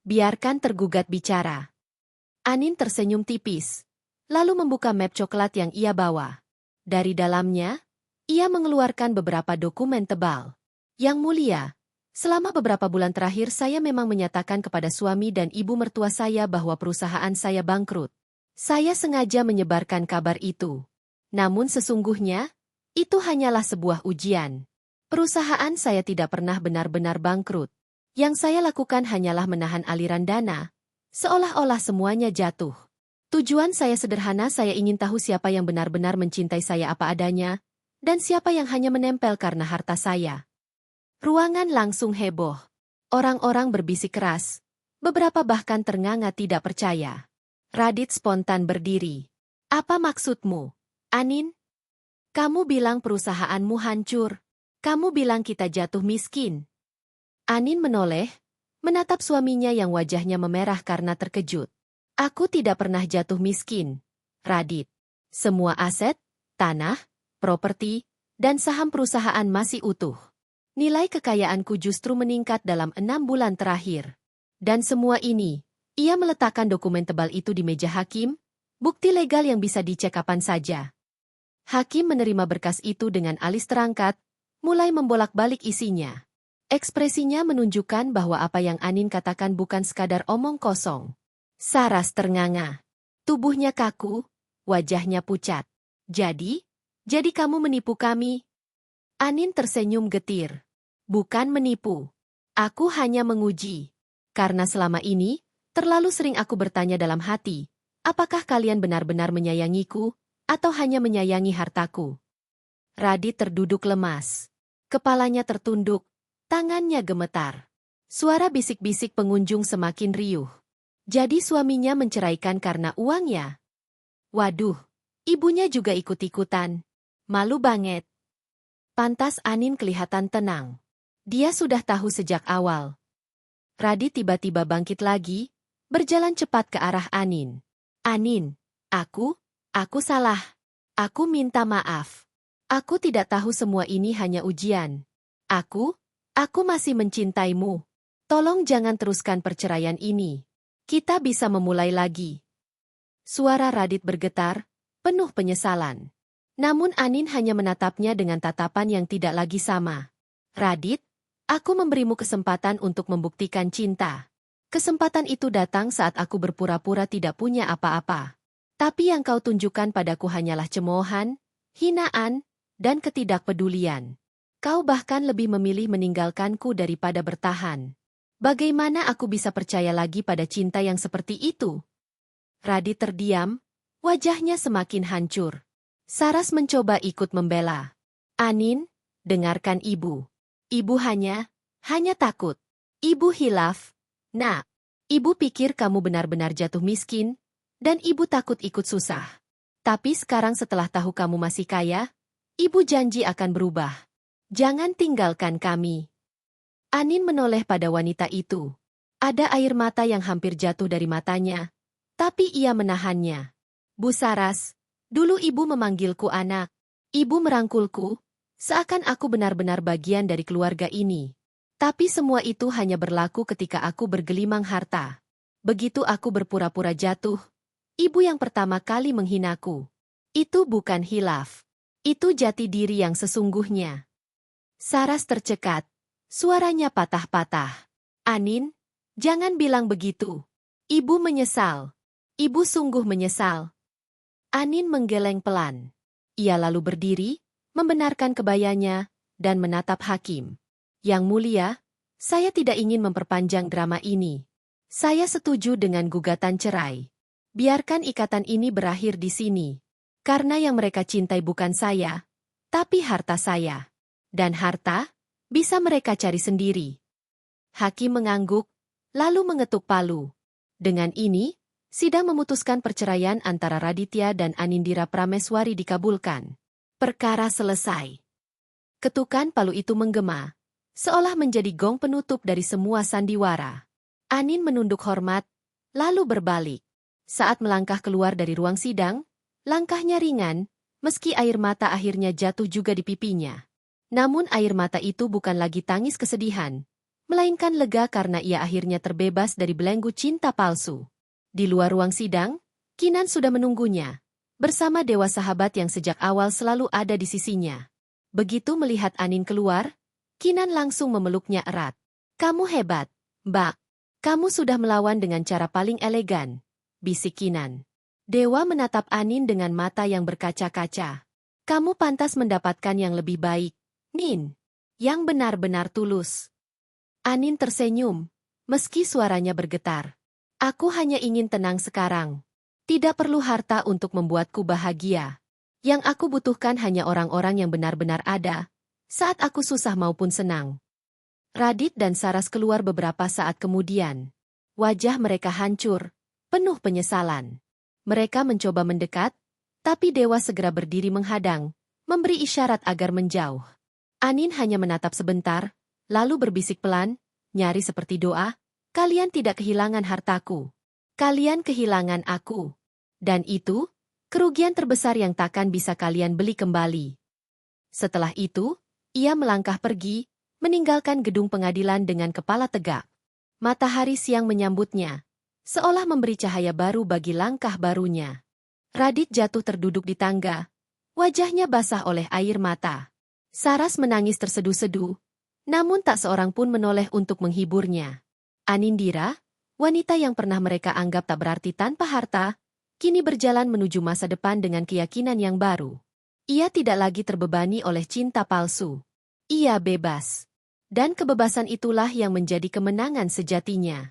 Biarkan tergugat bicara. Anin tersenyum tipis, lalu membuka map coklat yang ia bawa. Dari dalamnya, ia mengeluarkan beberapa dokumen tebal. Yang mulia, selama beberapa bulan terakhir saya memang menyatakan kepada suami dan ibu mertua saya bahwa perusahaan saya bangkrut. Saya sengaja menyebarkan kabar itu. Namun sesungguhnya, itu hanyalah sebuah ujian. Perusahaan saya tidak pernah benar-benar bangkrut. Yang saya lakukan hanyalah menahan aliran dana, seolah-olah semuanya jatuh. Tujuan saya sederhana, saya ingin tahu siapa yang benar-benar mencintai saya apa adanya, dan siapa yang hanya menempel karena harta saya. Ruangan langsung heboh. Orang-orang berbisik keras. Beberapa bahkan ternganga tidak percaya. Radit spontan berdiri. Apa maksudmu, Anin? Kamu bilang perusahaanmu hancur. Kamu bilang kita jatuh miskin. Anin menoleh, menatap suaminya yang wajahnya memerah karena terkejut. Aku tidak pernah jatuh miskin, Radit. Semua aset, tanah, properti, dan saham perusahaan masih utuh. Nilai kekayaanku justru meningkat dalam 6 bulan terakhir. Dan semua ini, ia meletakkan dokumen tebal itu di meja hakim, bukti legal yang bisa dicek kapan saja. Hakim menerima berkas itu dengan alis terangkat, mulai membolak-balik isinya. Ekspresinya menunjukkan bahwa apa yang Anin katakan bukan sekadar omong kosong. Saras ternganga. Tubuhnya kaku, wajahnya pucat. Jadi kamu menipu kami? Anin tersenyum getir. Bukan menipu. Aku hanya menguji. Karena selama ini, terlalu sering aku bertanya dalam hati, apakah kalian benar-benar menyayangiku, atau hanya menyayangi hartaku? Radit terduduk lemas. Kepalanya tertunduk, tangannya gemetar. Suara bisik-bisik pengunjung semakin riuh. Jadi suaminya menceraikan karena uangnya? Waduh, ibunya juga ikut-ikutan. Malu banget. Pantas Anin kelihatan tenang. Dia sudah tahu sejak awal. Radit tiba-tiba bangkit lagi, berjalan cepat ke arah Anin. Anin, aku salah. Aku minta maaf. Aku tidak tahu semua ini hanya ujian. Aku masih mencintaimu. Tolong jangan teruskan perceraian ini. Kita bisa memulai lagi. Suara Radit bergetar, penuh penyesalan. Namun Anin hanya menatapnya dengan tatapan yang tidak lagi sama. Radit, Aku memberimu kesempatan untuk membuktikan cinta. Kesempatan itu datang saat aku berpura-pura tidak punya apa-apa. Tapi yang kau tunjukkan padaku hanyalah cemoohan, hinaan, dan ketidakpedulian. Kau bahkan lebih memilih meninggalkanku daripada bertahan. Bagaimana aku bisa percaya lagi pada cinta yang seperti itu? Radit terdiam, wajahnya semakin hancur. Saras mencoba ikut membela. Anin, dengarkan ibu. Ibu hanya takut. Ibu hilaf. Nak, ibu pikir kamu benar-benar jatuh miskin, dan ibu takut ikut susah. Tapi sekarang setelah tahu kamu masih kaya, ibu janji akan berubah. Jangan tinggalkan kami. Anin menoleh pada wanita itu. Ada air mata yang hampir jatuh dari matanya, tapi ia menahannya. Bu Saras, dulu ibu memanggilku anak. Ibu merangkulku, seakan aku benar-benar bagian dari keluarga ini. Tapi semua itu hanya berlaku ketika aku bergelimang harta. Begitu aku berpura-pura jatuh, ibu yang pertama kali menghinaku. Itu bukan hilaf. Itu jati diri yang sesungguhnya. Saras tercekat. Suaranya patah-patah. Anin, jangan bilang begitu. Ibu menyesal. Ibu sungguh menyesal. Anin menggeleng pelan. Ia lalu berdiri, membenarkan kebayanya, dan menatap hakim. Yang mulia, saya tidak ingin memperpanjang drama ini. Saya setuju dengan gugatan cerai. Biarkan ikatan ini berakhir di sini. Karena yang mereka cintai bukan saya, tapi harta saya. Dan harta, bisa mereka cari sendiri. Hakim mengangguk, lalu mengetuk palu. Dengan ini, sidang memutuskan perceraian antara Raditya dan Anindira Prameswari dikabulkan. Perkara selesai. Ketukan palu itu menggema, seolah menjadi gong penutup dari semua sandiwara. Anin menunduk hormat, lalu berbalik. Saat melangkah keluar dari ruang sidang, langkahnya ringan, meski air mata akhirnya jatuh juga di pipinya. Namun air mata itu bukan lagi tangis kesedihan, melainkan lega karena ia akhirnya terbebas dari belenggu cinta palsu. Di luar ruang sidang, Kinan sudah menunggunya, bersama dewa sahabat yang sejak awal selalu ada di sisinya. Begitu melihat Anin keluar, Kinan langsung memeluknya erat. Kamu hebat, Mbak. Kamu sudah melawan dengan cara paling elegan, bisik Kinan. Dewa menatap Anin dengan mata yang berkaca-kaca. Kamu pantas mendapatkan yang lebih baik, Nin. Yang benar-benar tulus. Anin tersenyum, meski suaranya bergetar. Aku hanya ingin tenang sekarang. Tidak perlu harta untuk membuatku bahagia. Yang aku butuhkan hanya orang-orang yang benar-benar ada, saat aku susah maupun senang. Radit dan Saras keluar beberapa saat kemudian. Wajah mereka hancur, penuh penyesalan. Mereka mencoba mendekat, tapi Dewa segera berdiri menghadang, memberi isyarat agar menjauh. Anin hanya menatap sebentar, lalu berbisik pelan, nyaris seperti doa, kalian tidak kehilangan hartaku. Kalian kehilangan aku. Dan itu, kerugian terbesar yang takkan bisa kalian beli kembali. Setelah itu, ia melangkah pergi, meninggalkan gedung pengadilan dengan kepala tegak. Matahari siang menyambutnya, seolah memberi cahaya baru bagi langkah barunya. Radit jatuh terduduk di tangga, wajahnya basah oleh air mata. Saras menangis terseduh-seduh, namun tak seorang pun menoleh untuk menghiburnya. Anindira, wanita yang pernah mereka anggap tak berarti tanpa harta, kini berjalan menuju masa depan dengan keyakinan yang baru. Ia tidak lagi terbebani oleh cinta palsu. Ia bebas. Dan kebebasan itulah yang menjadi kemenangan sejatinya.